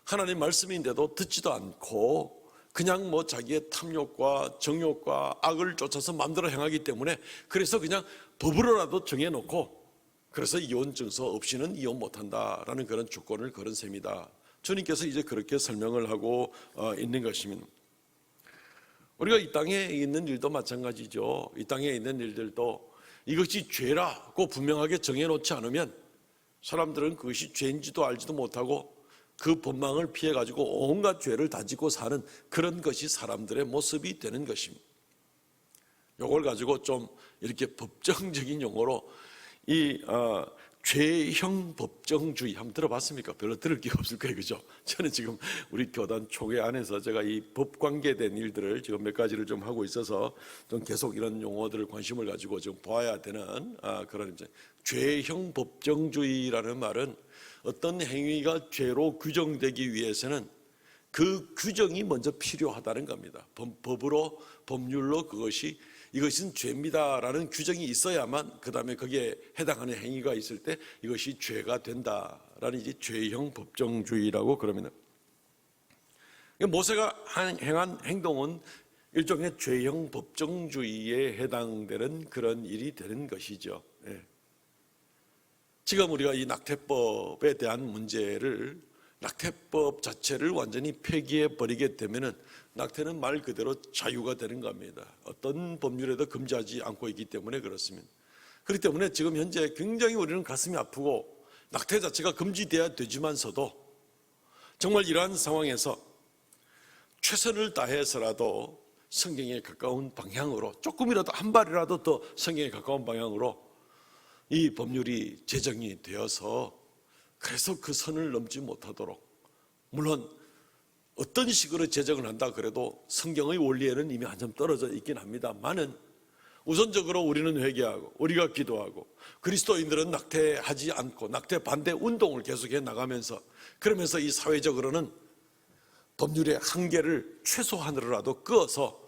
하나님 말씀인데도 듣지도 않고 그냥 뭐 자기의 탐욕과 정욕과 악을 쫓아서 마음대로 행하기 때문에 그래서 그냥 법으로라도 정해놓고 그래서 이혼 증서 없이는 이혼 못한다라는 그런 조건을 걸은 셈이다. 주님께서 이제 그렇게 설명을 하고 있는 것입니다. 우리가 이 땅에 있는 일도 마찬가지죠. 이 땅에 있는 일들도 이것이 죄라고 분명하게 정해놓지 않으면 사람들은 그것이 죄인지도 알지도 못하고 그 법망을 피해가지고 온갖 죄를 다 짓고 사는 그런 것이 사람들의 모습이 되는 것입니다. 이걸 가지고 좀 이렇게 법정적인 용어로 이 죄형 법정주의 한번 들어봤습니까? 별로 들을 기가 없을 거예요, 그죠? 저는 지금 우리 교단 총회 안에서 제가 이 법 관계된 일들을 지금 몇 가지를 좀 하고 있어서 좀 계속 이런 용어들을 관심을 가지고 좀 봐야 되는 그런 이제 죄형 법정주의라는 말은 어떤 행위가 죄로 규정되기 위해서는 그 규정이 먼저 필요하다는 겁니다. 법으로 법률로 이것은 죄입니다라는 규정이 있어야만 그 다음에 거기에 해당하는 행위가 있을 때 이것이 죄가 된다라는 이제 죄형 법정주의라고 그럽니다. 모세가 행한 행동은 일종의 죄형 법정주의에 해당되는 그런 일이 되는 것이죠. 지금 우리가 이 낙태법에 대한 문제를 낙태법 자체를 완전히 폐기해 버리게 되면은 낙태는 말 그대로 자유가 되는 겁니다. 어떤 법률에도 금지하지 않고 있기 때문에 그렇습니다. 그렇기 때문에 지금 현재 굉장히 우리는 가슴이 아프고 낙태 자체가 금지돼야 되지만서도 정말 이러한 상황에서 최선을 다해서라도 성경에 가까운 방향으로 조금이라도 한 발이라도 더 성경에 가까운 방향으로 이 법률이 제정이 되어서 그래서 그 선을 넘지 못하도록 물론 어떤 식으로 제정을 한다 그래도 성경의 원리에는 이미 한참 떨어져 있긴 합니다만은 우선적으로 우리는 회개하고 우리가 기도하고 그리스도인들은 낙태하지 않고 낙태 반대 운동을 계속해 나가면서 그러면서 이 사회적으로는 법률의 한계를 최소한으로라도 끄어서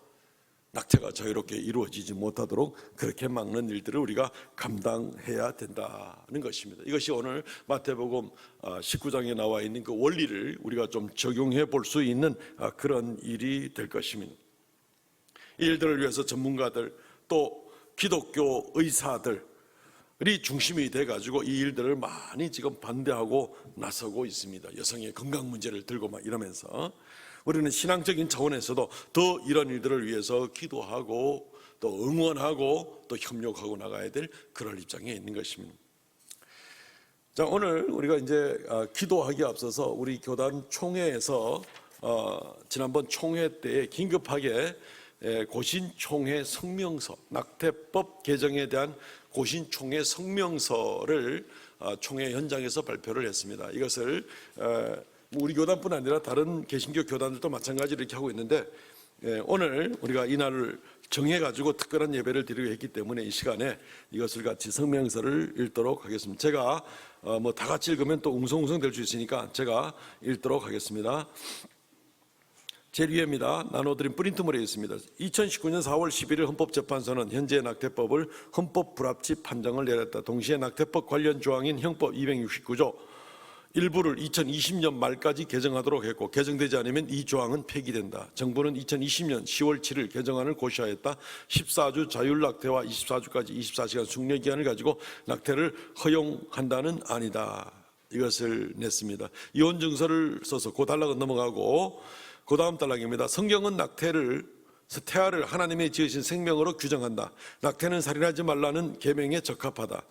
낙태가 자유롭게 이루어지지 못하도록 그렇게 막는 일들을 우리가 감당해야 된다는 것입니다. 이것이 오늘 마태복음 19장에 나와 있는 그 원리를 우리가 좀 적용해 볼 수 있는 그런 일이 될 것입니다. 이 일들을 위해서 전문가들 또 기독교 의사들이 중심이 돼가지고 이 일들을 많이 지금 반대하고 나서고 있습니다. 여성의 건강 문제를 들고 막 이러면서 우리는 신앙적인 차원에서도 더 이런 일들을 위해서 기도하고 또 응원하고 또 협력하고 나가야 될 그런 입장에 있는 것입니다. 자, 오늘 우리가 이제 기도하기에 앞서서 우리 교단 총회에서 지난번 총회 때 긴급하게 고신총회 성명서, 낙태법 개정에 대한 고신총회 성명서를 총회 현장에서 발표를 했습니다. 이것을 우리 교단뿐 아니라 다른 개신교 교단들도 마찬가지로 이렇게 하고 있는데 오늘 우리가 이날을 정해가지고 특별한 예배를 드리고 했기 때문에 이 시간에 이것을 같이 성명서를 읽도록 하겠습니다. 제가 뭐 다 같이 읽으면 또 웅성웅성 될 수 있으니까 제가 읽도록 하겠습니다. 제일 위에입니다. 나눠드린 프린트물에 있습니다. 2019년 4월 11일 헌법재판소는 현재 낙태법을 헌법 불합치 판정을 내렸다. 동시에 낙태법 관련 조항인 형법 269조 일부를 2020년 말까지 개정하도록 했고, 개정되지 않으면 이 조항은 폐기된다. 정부는 2020년 10월 7일 개정안을 고시하였다. 14주 자율낙태와 24주까지 24시간 숙려기간을 가지고 낙태를 허용한다는 아니다. 이것을 냈습니다. 이혼 증서를 써서 그 단락은 넘어가고, 그 다음 단락입니다. 성경은 태아를 하나님의 지으신 생명으로 규정한다. 낙태는 살인하지 말라는 계명에 적합하다.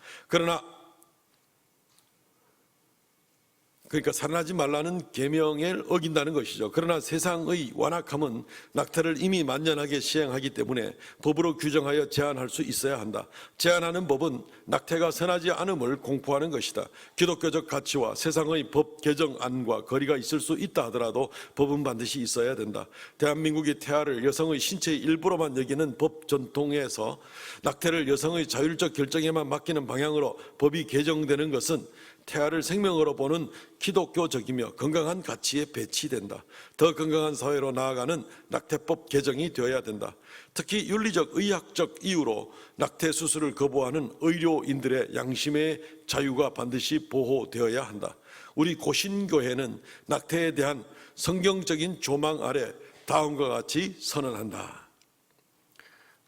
그러니까 살인하지 말라는 계명을 어긴다는 것이죠. 그러나 세상의 완악함은 낙태를 이미 만연하게 시행하기 때문에 법으로 규정하여 제한할 수 있어야 한다. 제한하는 법은 낙태가 선하지 않음을 공포하는 것이다. 기독교적 가치와 세상의 법 개정안과 거리가 있을 수 있다 하더라도 법은 반드시 있어야 된다. 대한민국이 태아를 여성의 신체의 일부로만 여기는 법 전통에서 낙태를 여성의 자율적 결정에만 맡기는 방향으로 법이 개정되는 것은 태아를 생명으로 보는 기독교적이며 건강한 가치에 배치된다. 더 건강한 사회로 나아가는 낙태법 개정이 되어야 된다. 특히 윤리적, 의학적 이유로 낙태 수술을 거부하는 의료인들의 양심의 자유가 반드시 보호되어야 한다. 우리 고신교회는 낙태에 대한 성경적인 조망 아래 다음과 같이 선언한다.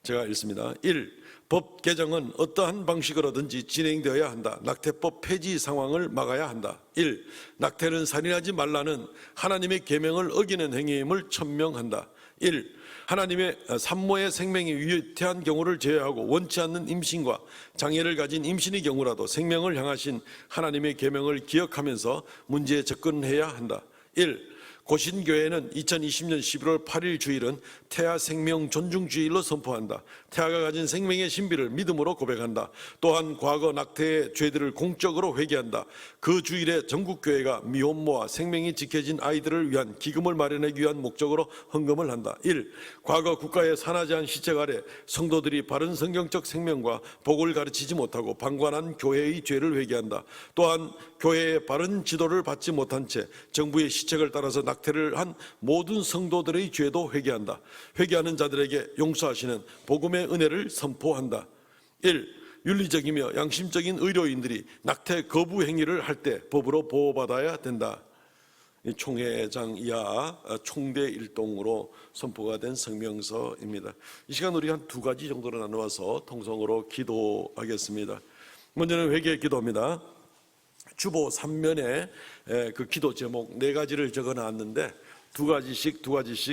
제가 읽습니다. 1. 법 개정은 어떠한 방식으로든지 진행되어야 한다. 낙태법 폐지 상황을 막아야 한다. 1. 낙태는 살인하지 말라는 하나님의 계명을 어기는 행위임을 천명한다. 1. 하나님의 산모의 생명이 위태한 경우를 제외하고 원치 않는 임신과 장애를 가진 임신의 경우라도 생명을 향하신 하나님의 계명을 기억하면서 문제에 접근해야 한다. 1. 고신교회는 2020년 11월 8일 주일은 태아 생명 존중 주일로 선포한다. 태아가 가진 생명의 신비를 믿음으로 고백한다. 또한 과거 낙태의 죄들을 공적으로 회개한다. 그 주일에 전국교회가 미혼모와 생명이 지켜진 아이들을 위한 기금을 마련하기 위한 목적으로 헌금을 한다. 1. 과거 국가의 산하제한 시책 아래 성도들이 바른 성경적 생명과 복을 가르치지 못하고 방관한 교회의 죄를 회개한다. 또한 교회의 바른 지도를 받지 못한 채 정부의 시책을 따라서 낙태를 한 모든 성도들의 죄도 회개한다. 회개하는 자들에게 용서하시는 복음의 은혜를 선포한다. 1. 윤리적이며 양심적인 의료인들이 낙태 거부 행위를 할 때 법으로 보호받아야 된다. 총회장 이하 총대 일동으로 선포가 된 성명서입니다. 이 시간 우리 한 두 가지 정도로 나누어서 통성으로 기도하겠습니다. 먼저는 회개 기도입니다. 주보 3면에 그 기도 제목 4가지를 적어놨는데 두 가지씩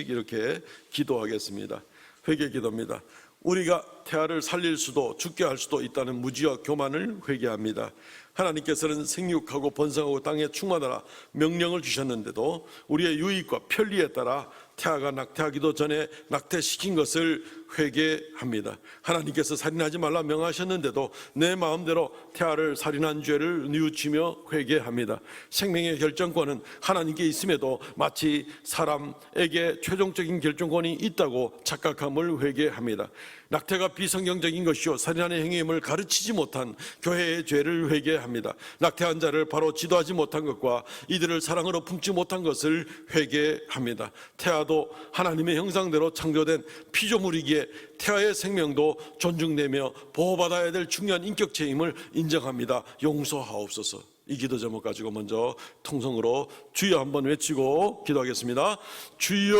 이렇게 기도하겠습니다. 회개 기도입니다. 우리가 태아를 살릴 수도 죽게 할 수도 있다는 무지와 교만을 회개합니다. 하나님께서는 생육하고 번성하고 땅에 충만하라 명령을 주셨는데도 우리의 유익과 편리에 따라 태아가 낙태하기도 전에 낙태시킨 것을 회개합니다. 하나님께서 살인하지 말라 명하셨는데도 내 마음대로 태아를 살인한 죄를 뉘우치며 회개합니다. 생명의 결정권은 하나님께 있음에도 마치 사람에게 최종적인 결정권이 있다고 착각함을 회개합니다. 낙태가 비성경적인 것이요 살인하는 행위임을 가르치지 못한 교회의 죄를 회개합니다. 낙태한 자를 바로 지도하지 못한 것과 이들을 사랑으로 품지 못한 것을 회개합니다. 태아도 하나님의 형상대로 창조된 피조물이기에 태아의 생명도 존중되며 보호받아야 될 중요한 인격체임을 인정합니다. 용서하옵소서. 이 기도 제목 가지고 먼저 통성으로 주여 한번 외치고 기도하겠습니다. 주여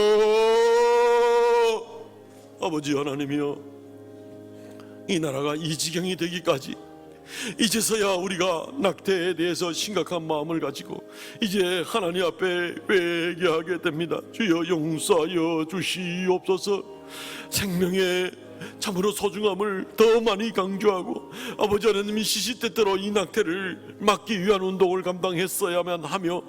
아버지 하나님이여, 이 나라가 이 지경이 되기까지 이제서야 우리가 낙태에 대해서 심각한 마음을 가지고 이제 하나님 앞에 회개하게 됩니다. 주여 용서하여 주시옵소서. 생명의 참으로 소중함을 더 많이 강조하고 아버지 하나님이 시시때때로 이 낙태를 막기 위한 운동을 감당했어야만 하며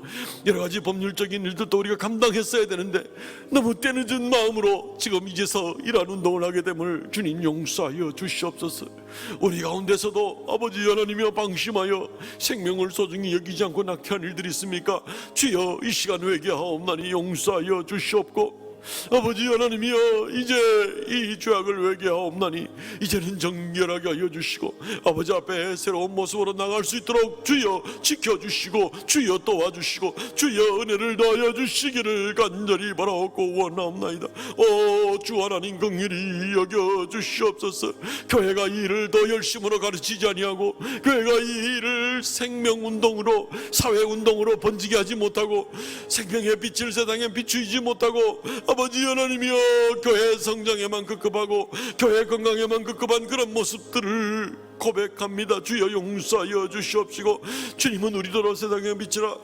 여러 가지 법률적인 일들도 우리가 감당했어야 되는데 너무 때늦은 마음으로 지금 이제서 이러한 운동을 하게 됨을 주님 용서하여 주시옵소서. 우리 가운데서도 아버지 하나님이여 방심하여 생명을 소중히 여기지 않고 낙태한 일들이 있습니까? 주여 이 시간 회개하옵나니 용서하여 주시옵고 아버지 하나님이여, 이제 이 죄악을 회개하옵나니 이제는 정결하게 하여 주시고 아버지 앞에 새로운 모습으로 나갈 수 있도록 주여 지켜주시고 주여 도와주시고 주여 은혜를 더하여 주시기를 간절히 바라옵고 원하옵나이다. 오 주 하나님 긍휼히 여겨 주시옵소서. 교회가 이 일을 더 열심으로 가르치지 아니하고 교회가 이 일을 생명운동으로 사회운동으로 번지게 하지 못하고 생명의 빛을 세상에 비추이지 못하고 아버지 하나님이여, 교회 성장에만 급급하고 교회 건강에만 급급한 그런 모습들을 고백합니다. 주여 용서하여 주시옵시고 주님은 우리더러 세상의 빛이라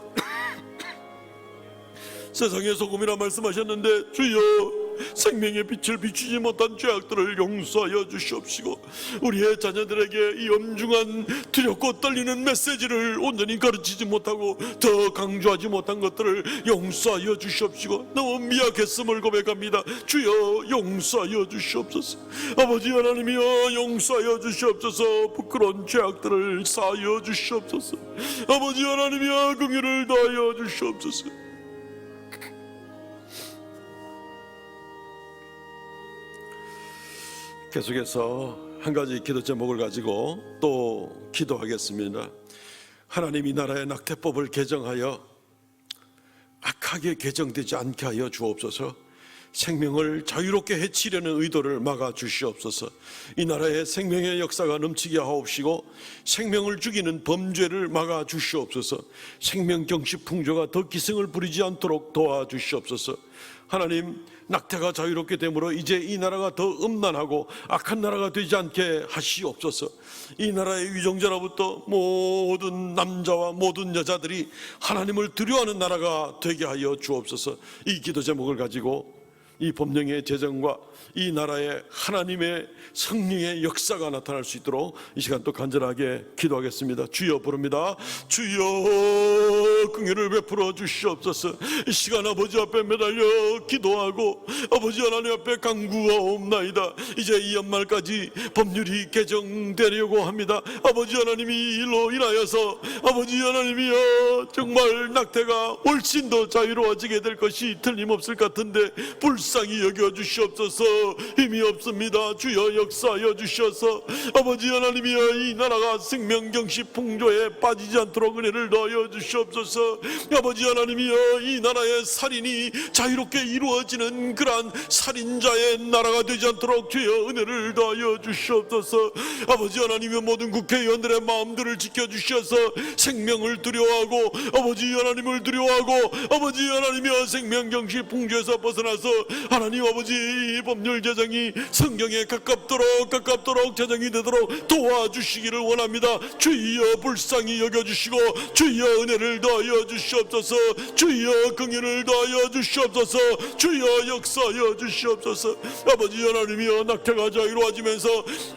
세상의 소금이라 말씀하셨는데 주여 생명의 빛을 비추지 못한 죄악들을 용서하여 주시옵시고 우리의 자녀들에게 이 엄중한 두렵고 떨리는 메시지를 온전히 가르치지 못하고 더 강조하지 못한 것들을 용서하여 주시옵시고 너무 미약했음을 고백합니다. 주여 용서하여 주시옵소서. 아버지 하나님이여 용서하여 주시옵소서. 부끄러운 죄악들을 사하여 주시옵소서. 아버지 하나님이여 긍휼을 다하여 주시옵소서. 계속해서 한 가지 기도 제목을 가지고 또 기도하겠습니다. 하나님, 이 나라의 낙태법을 개정하여 악하게 개정되지 않게 하여 주옵소서. 생명을 자유롭게 해치려는 의도를 막아 주시옵소서. 이 나라의 생명의 역사가 넘치게 하옵시고 생명을 죽이는 범죄를 막아 주시옵소서. 생명 경시 풍조가 더 기승을 부리지 않도록 도와주시옵소서. 하나님, 낙태가 자유롭게 되므로 이제 이 나라가 더 음란하고 악한 나라가 되지 않게 하시옵소서. 이 나라의 위정자로부터 모든 남자와 모든 여자들이 하나님을 두려워하는 나라가 되게 하여 주옵소서. 이 기도 제목을 가지고 이 법령의 제정과 이 나라의 하나님의 성령의 역사가 나타날 수 있도록 이 시간 또 간절하게 기도하겠습니다. 주여 부릅니다. 주여 긍휼을 베풀어 주시옵소서. 이 시간 아버지 앞에 매달려 기도하고 아버지 하나님 앞에 간구하옵나이다. 이제 이 연말까지 법률이 개정되려고 합니다. 아버지 하나님이 이 일로 인하여서 아버지 하나님이여 정말 낙태가 훨씬 더 자유로워지게 될 것이 틀림없을 것 같은데 불쌍히 여겨주시옵소서. 힘이 없습니다. 주여 역사하여 주셔서 아버지 하나님이여 이 나라가 생명경시 풍조에 빠지지 않도록 은혜를 더하여 주시옵소서. 아버지 하나님이여 이 나라의 살인이 자유롭게 이루어지는 그러한 살인자의 나라가 되지 않도록 주여 은혜를 더하여 주시옵소서. 아버지 하나님이여 모든 국회의원들의 마음들을 지켜주셔서 생명을 두려워하고 아버지 하나님을 두려워하고 아버지 하나님이여 생명경시 풍조에서 벗어나서 하나님 아버지 이 법률 제정이 성경에 가깝도록 제정이 되도록 도와주시기를 원합니다. 주여 불쌍히 여겨주시고 주여 은혜를 더하여 주시옵소서. 주여 긍휼을 더하여 주시옵소서. 주여 역사하여 주시옵소서. 아버지 하나님이여 낙태가 자유로워지면서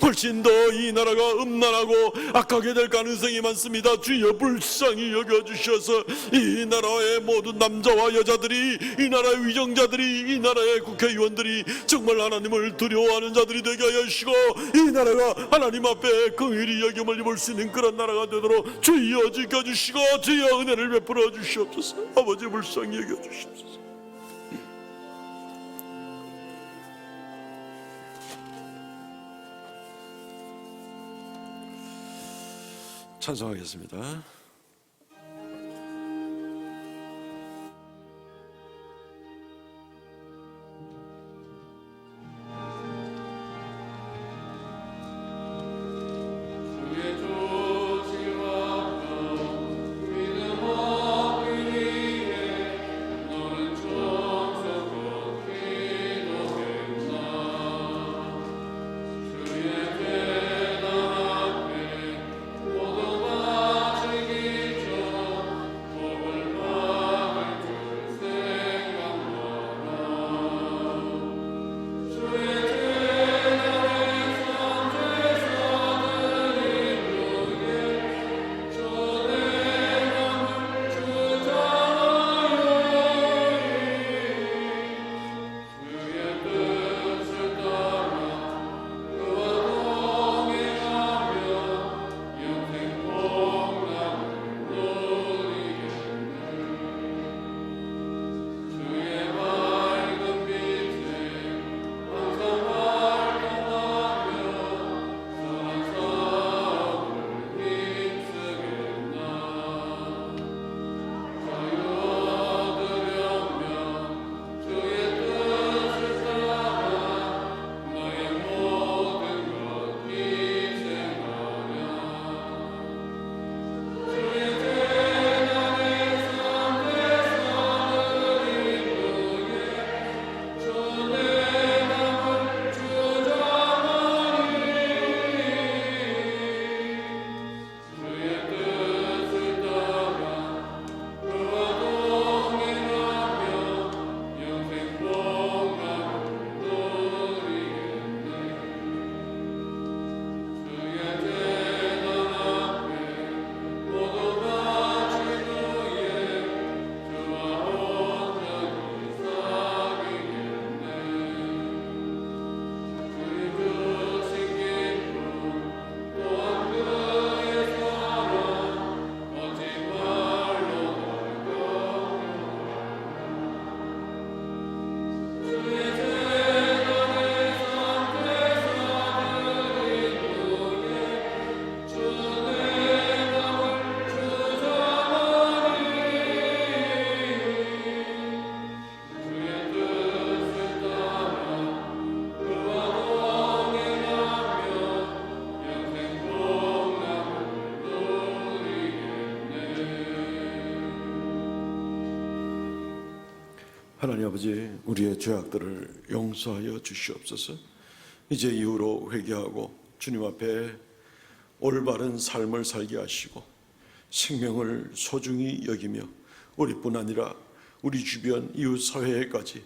훨씬 더 이 나라가 음란하고 악하게 될 가능성이 많습니다. 주여 불쌍히 여겨주셔서 이 나라의 모든 남자와 여자들이 이 나라의 위정자들이 이 나라의 국회의원들이 정말 하나님을 두려워하는 자들이 되게 하여 주시고 이 나라가 하나님 앞에 긍휼히 여김을 입을 수 있는 그런 나라가 되도록 주여 지켜주시고 주여 은혜를 베풀어 주시옵소서. 아버지 불쌍히 여겨주시옵소서. 찬송하겠습니다. 주의 하나님 아버지, 우리의 죄악들을 용서하여 주시옵소서. 이제 이후로 회개하고 주님 앞에 올바른 삶을 살게 하시고 생명을 소중히 여기며 우리뿐 아니라 우리 주변 이웃 사회에까지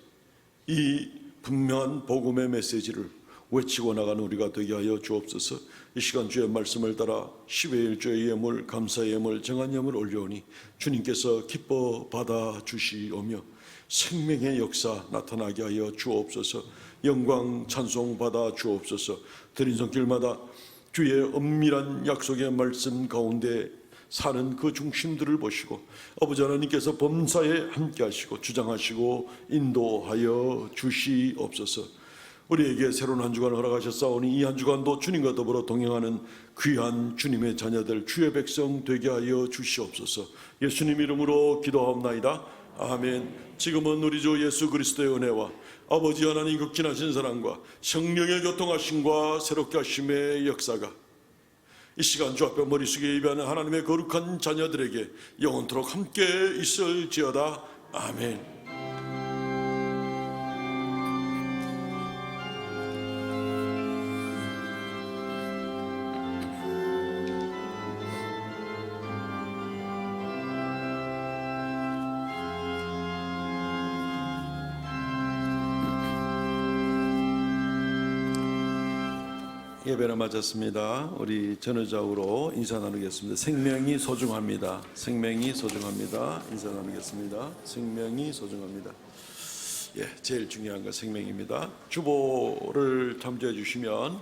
이 분명한 복음의 메시지를 외치고 나가는 우리가 되게 하여 주옵소서. 이 시간 주의 말씀을 따라 10의 1조의 예물, 감사의 예물, 정한 예물 올려오니 주님께서 기뻐 받아 주시오며 생명의 역사 나타나게 하여 주옵소서. 영광 찬송 받아 주옵소서. 드린 손길마다 주의 엄밀한 약속의 말씀 가운데 사는 그 중심들을 보시고 아버지 하나님께서 범사에 함께 하시고 주장하시고 인도하여 주시옵소서. 우리에게 새로운 한 주간을 허락하셨사오니 이 한 주간도 주님과 더불어 동행하는 귀한 주님의 자녀들 주의 백성 되게 하여 주시옵소서. 예수님 이름으로 기도하옵나이다. 아멘. 지금은 우리 주 예수 그리스도의 은혜와 아버지 하나님 극진하신 사랑과 성령의 교통하심과 새롭게 하심의 역사가 이 시간 주 앞에 머리 숙여 예배하는 하나님의 거룩한 자녀들에게 영원토록 함께 있을지어다. 아멘. 예배를 마쳤습니다. 우리 전후좌우로 인사 나누겠습니다. 생명이 소중합니다. 생명이 소중합니다. 인사 나누겠습니다. 생명이 소중합니다. 제일 중요한 건 생명입니다. 주보를 참조해 주시면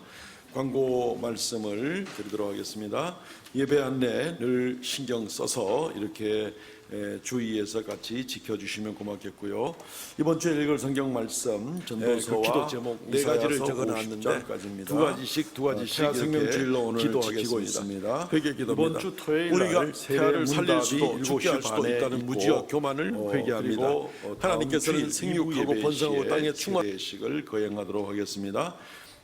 광고 말씀을 드리도록 하겠습니다. 예배 안내 늘 신경 써서 이렇게 주의해서 같이 지켜주시면 고맙겠고요. 이번 주에 읽을 성경 말씀 전도서와 기도 제목 네 가지를 적어놨는데 두 가지씩 생명주일로 오늘 기도하고 있습니다. 회개 기도입니다. 이번 주 토요일 우리가 태아를 살릴 수도 죽게 할 수도 반에 있다는 있고, 무지와 교만을 회개합니다. 하나님께서는 생육하고 번성하고 땅에 충만식을 거행하도록 하겠습니다.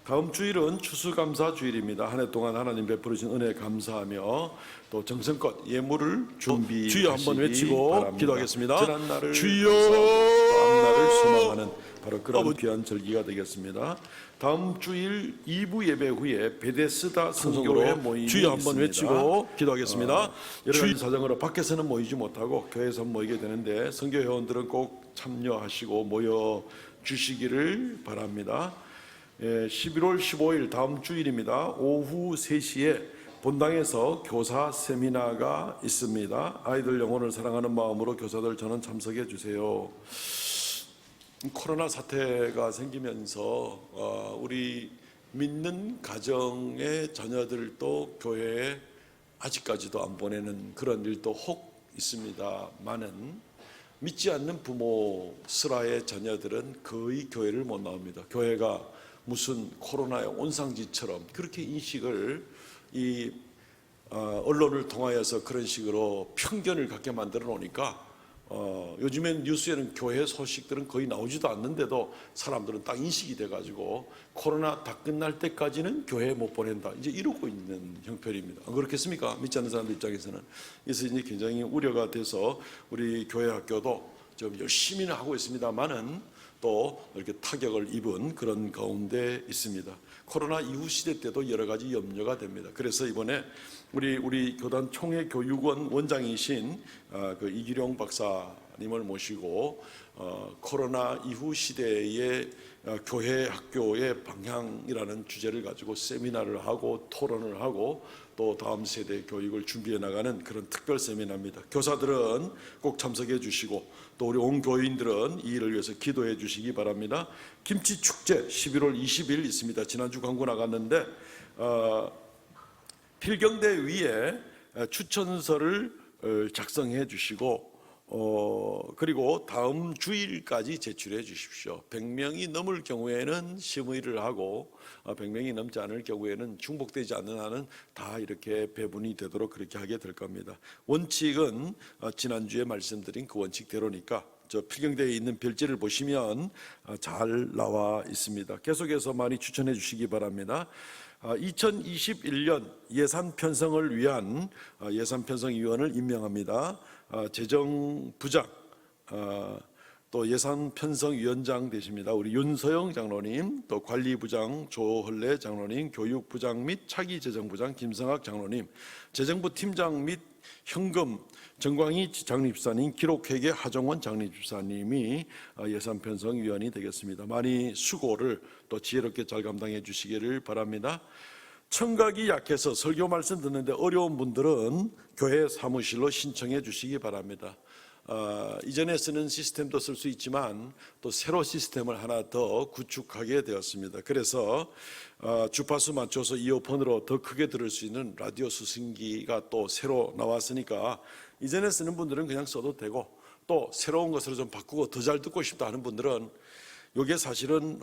다음 주일은 추수감사 주일입니다. 한 해 동안 하나님 베풀으신 은혜 감사하며 또 정성껏 예물을 준비하시기 주여 한번 외치고 바랍니다. 기도하겠습니다. 지난 날을 주여 앞날을 소망하는 바로 그런 귀한 절기가 되겠습니다. 다음 주일 2부 예배 후에 베데스다 성교회 모임이 주여 한번 있습니다. 외치고 기도하겠습니다. 여러 가지 사정으로 밖에서는 모이지 못하고 교회에서 모이게 되는데 성교 회원들은 꼭 참여하시고 모여 주시기를 바랍니다. 11월 15일 다음 주일입니다. 오후 3시에 본당에서 교사 세미나가 있습니다. 아이들 영혼을 사랑하는 마음으로 교사들 저는 참석해 주세요. 코로나 사태가 생기면서 우리 믿는 가정의 자녀들도 교회에 아직까지도 안 보내는 그런 일도 혹 있습니다만은 믿지 않는 부모 슬하의 자녀들은 거의 교회를 못 나옵니다. 교회가 무슨 코로나의 온상지처럼 그렇게 인식을 이 언론을 통하여서 그런 식으로 편견을 갖게 만들어 놓으니까 요즘엔 뉴스에는 교회 소식들은 거의 나오지도 않는데도 사람들은 딱 인식이 돼가지고 코로나 다 끝날 때까지는 교회에 못 보낸다 이제 이러고 있는 형편입니다. 안 그렇겠습니까? 믿지 않는 사람들 입장에서는. 그래서 이제 굉장히 우려가 돼서 우리 교회 학교도 좀 열심히는 하고 있습니다만은 또 이렇게 타격을 입은 그런 가운데 있습니다. 코로나 이후 시대 때도 여러 가지 염려가 됩니다. 그래서 이번에 우리 교단 총회 교육원 원장이신 그 이기룡 박사님을 모시고 코로나 이후 시대의 교회 학교의 방향이라는 주제를 가지고 세미나를 하고 토론을 하고 또 다음 세대 교육을 준비해 나가는 그런 특별 세미나입니다. 교사들은 꼭 참석해 주시고 또 우리 온 교인들은 이 일을 위해서 기도해 주시기 바랍니다. 김치 축제 11월 20일 있습니다. 지난주 광고 나갔는데 필경대 위에 추천서를 작성해 주시고 그리고 다음 주일까지 제출해 주십시오. 100명이 넘을 경우에는 심의를 하고 100명이 넘지 않을 경우에는 중복되지 않는 한은 다 이렇게 배분이 되도록 그렇게 하게 될 겁니다. 원칙은 지난주에 말씀드린 그 원칙대로니까 저 필경대에 있는 별지를 보시면 잘 나와 있습니다. 계속해서 많이 추천해 주시기 바랍니다. 2021년 예산 편성을 위한 예산 편성위원을 임명합니다. 재정부장 또 예산 편성위원장 되십니다. 우리 윤서영 장로님, 또 관리부장 조헐래 장로님, 교육부장 및 차기재정부장 김성학 장로님, 재정부 팀장 및 현금 정광희 장립사님, 기록회계 하정원 장립사님이 예산 편성위원이 되겠습니다. 많이 수고를 또 지혜롭게 잘 감당해 주시기를 바랍니다. 청각이 약해서 설교 말씀 듣는데 어려운 분들은 교회 사무실로 신청해 주시기 바랍니다. 이전에 쓰는 시스템도 쓸 수 있지만 또 새로 시스템을 하나 더 구축하게 되었습니다. 그래서 주파수 맞춰서 이어폰으로 더 크게 들을 수 있는 라디오 수신기가 또 새로 나왔으니까 이전에 쓰는 분들은 그냥 써도 되고, 또 새로운 것으로 좀 바꾸고 더 잘 듣고 싶다 하는 분들은 이게 사실은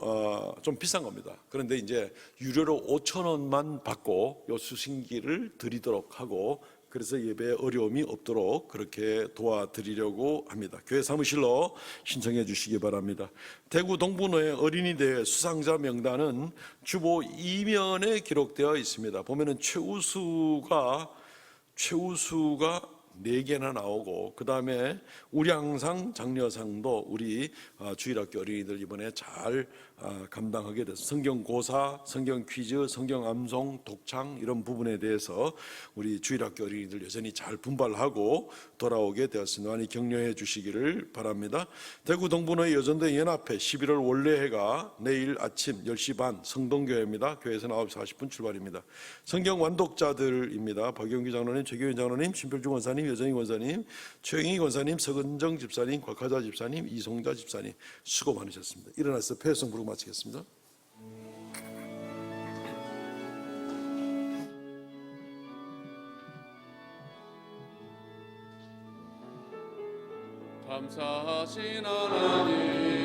좀 비싼 겁니다. 그런데 이제 유료로 5,000원만 받고 이 수신기를 드리도록 하고, 그래서 예배에 어려움이 없도록 그렇게 도와드리려고 합니다. 교회 사무실로 신청해 주시기 바랍니다. 대구 동분호의 어린이대회 수상자 명단은 주보 2면에 기록되어 있습니다. 보면은 최우수가 4개나 나오고, 그 다음에 우량상, 장려상도 우리 주일학교 어린이들 이번에 잘 감당하게 됐습니다. 성경고사, 성경퀴즈, 성경암송, 독창 이런 부분에 대해서 우리 주일학교 어린이들 여전히 잘 분발하고 돌아오게 되었습니다. 많이 격려해 주시기를 바랍니다. 대구 동분호의 여전대 연합회 11월 원래회가 내일 아침 10시 반 성동교회입니다. 교회에서는 9시 40분 출발입니다. 성경 완독자들입니다. 박영규 장로님, 최규현 장로님, 신필중 원사님, 여정희 원사님, 최영희 권사님, 서근정 집사님, 곽하자 집사님, 이송자 집사님 수고 많으셨습니다. 일어나서 폐회성 부르고 마치겠습니다. 감사하신 하나님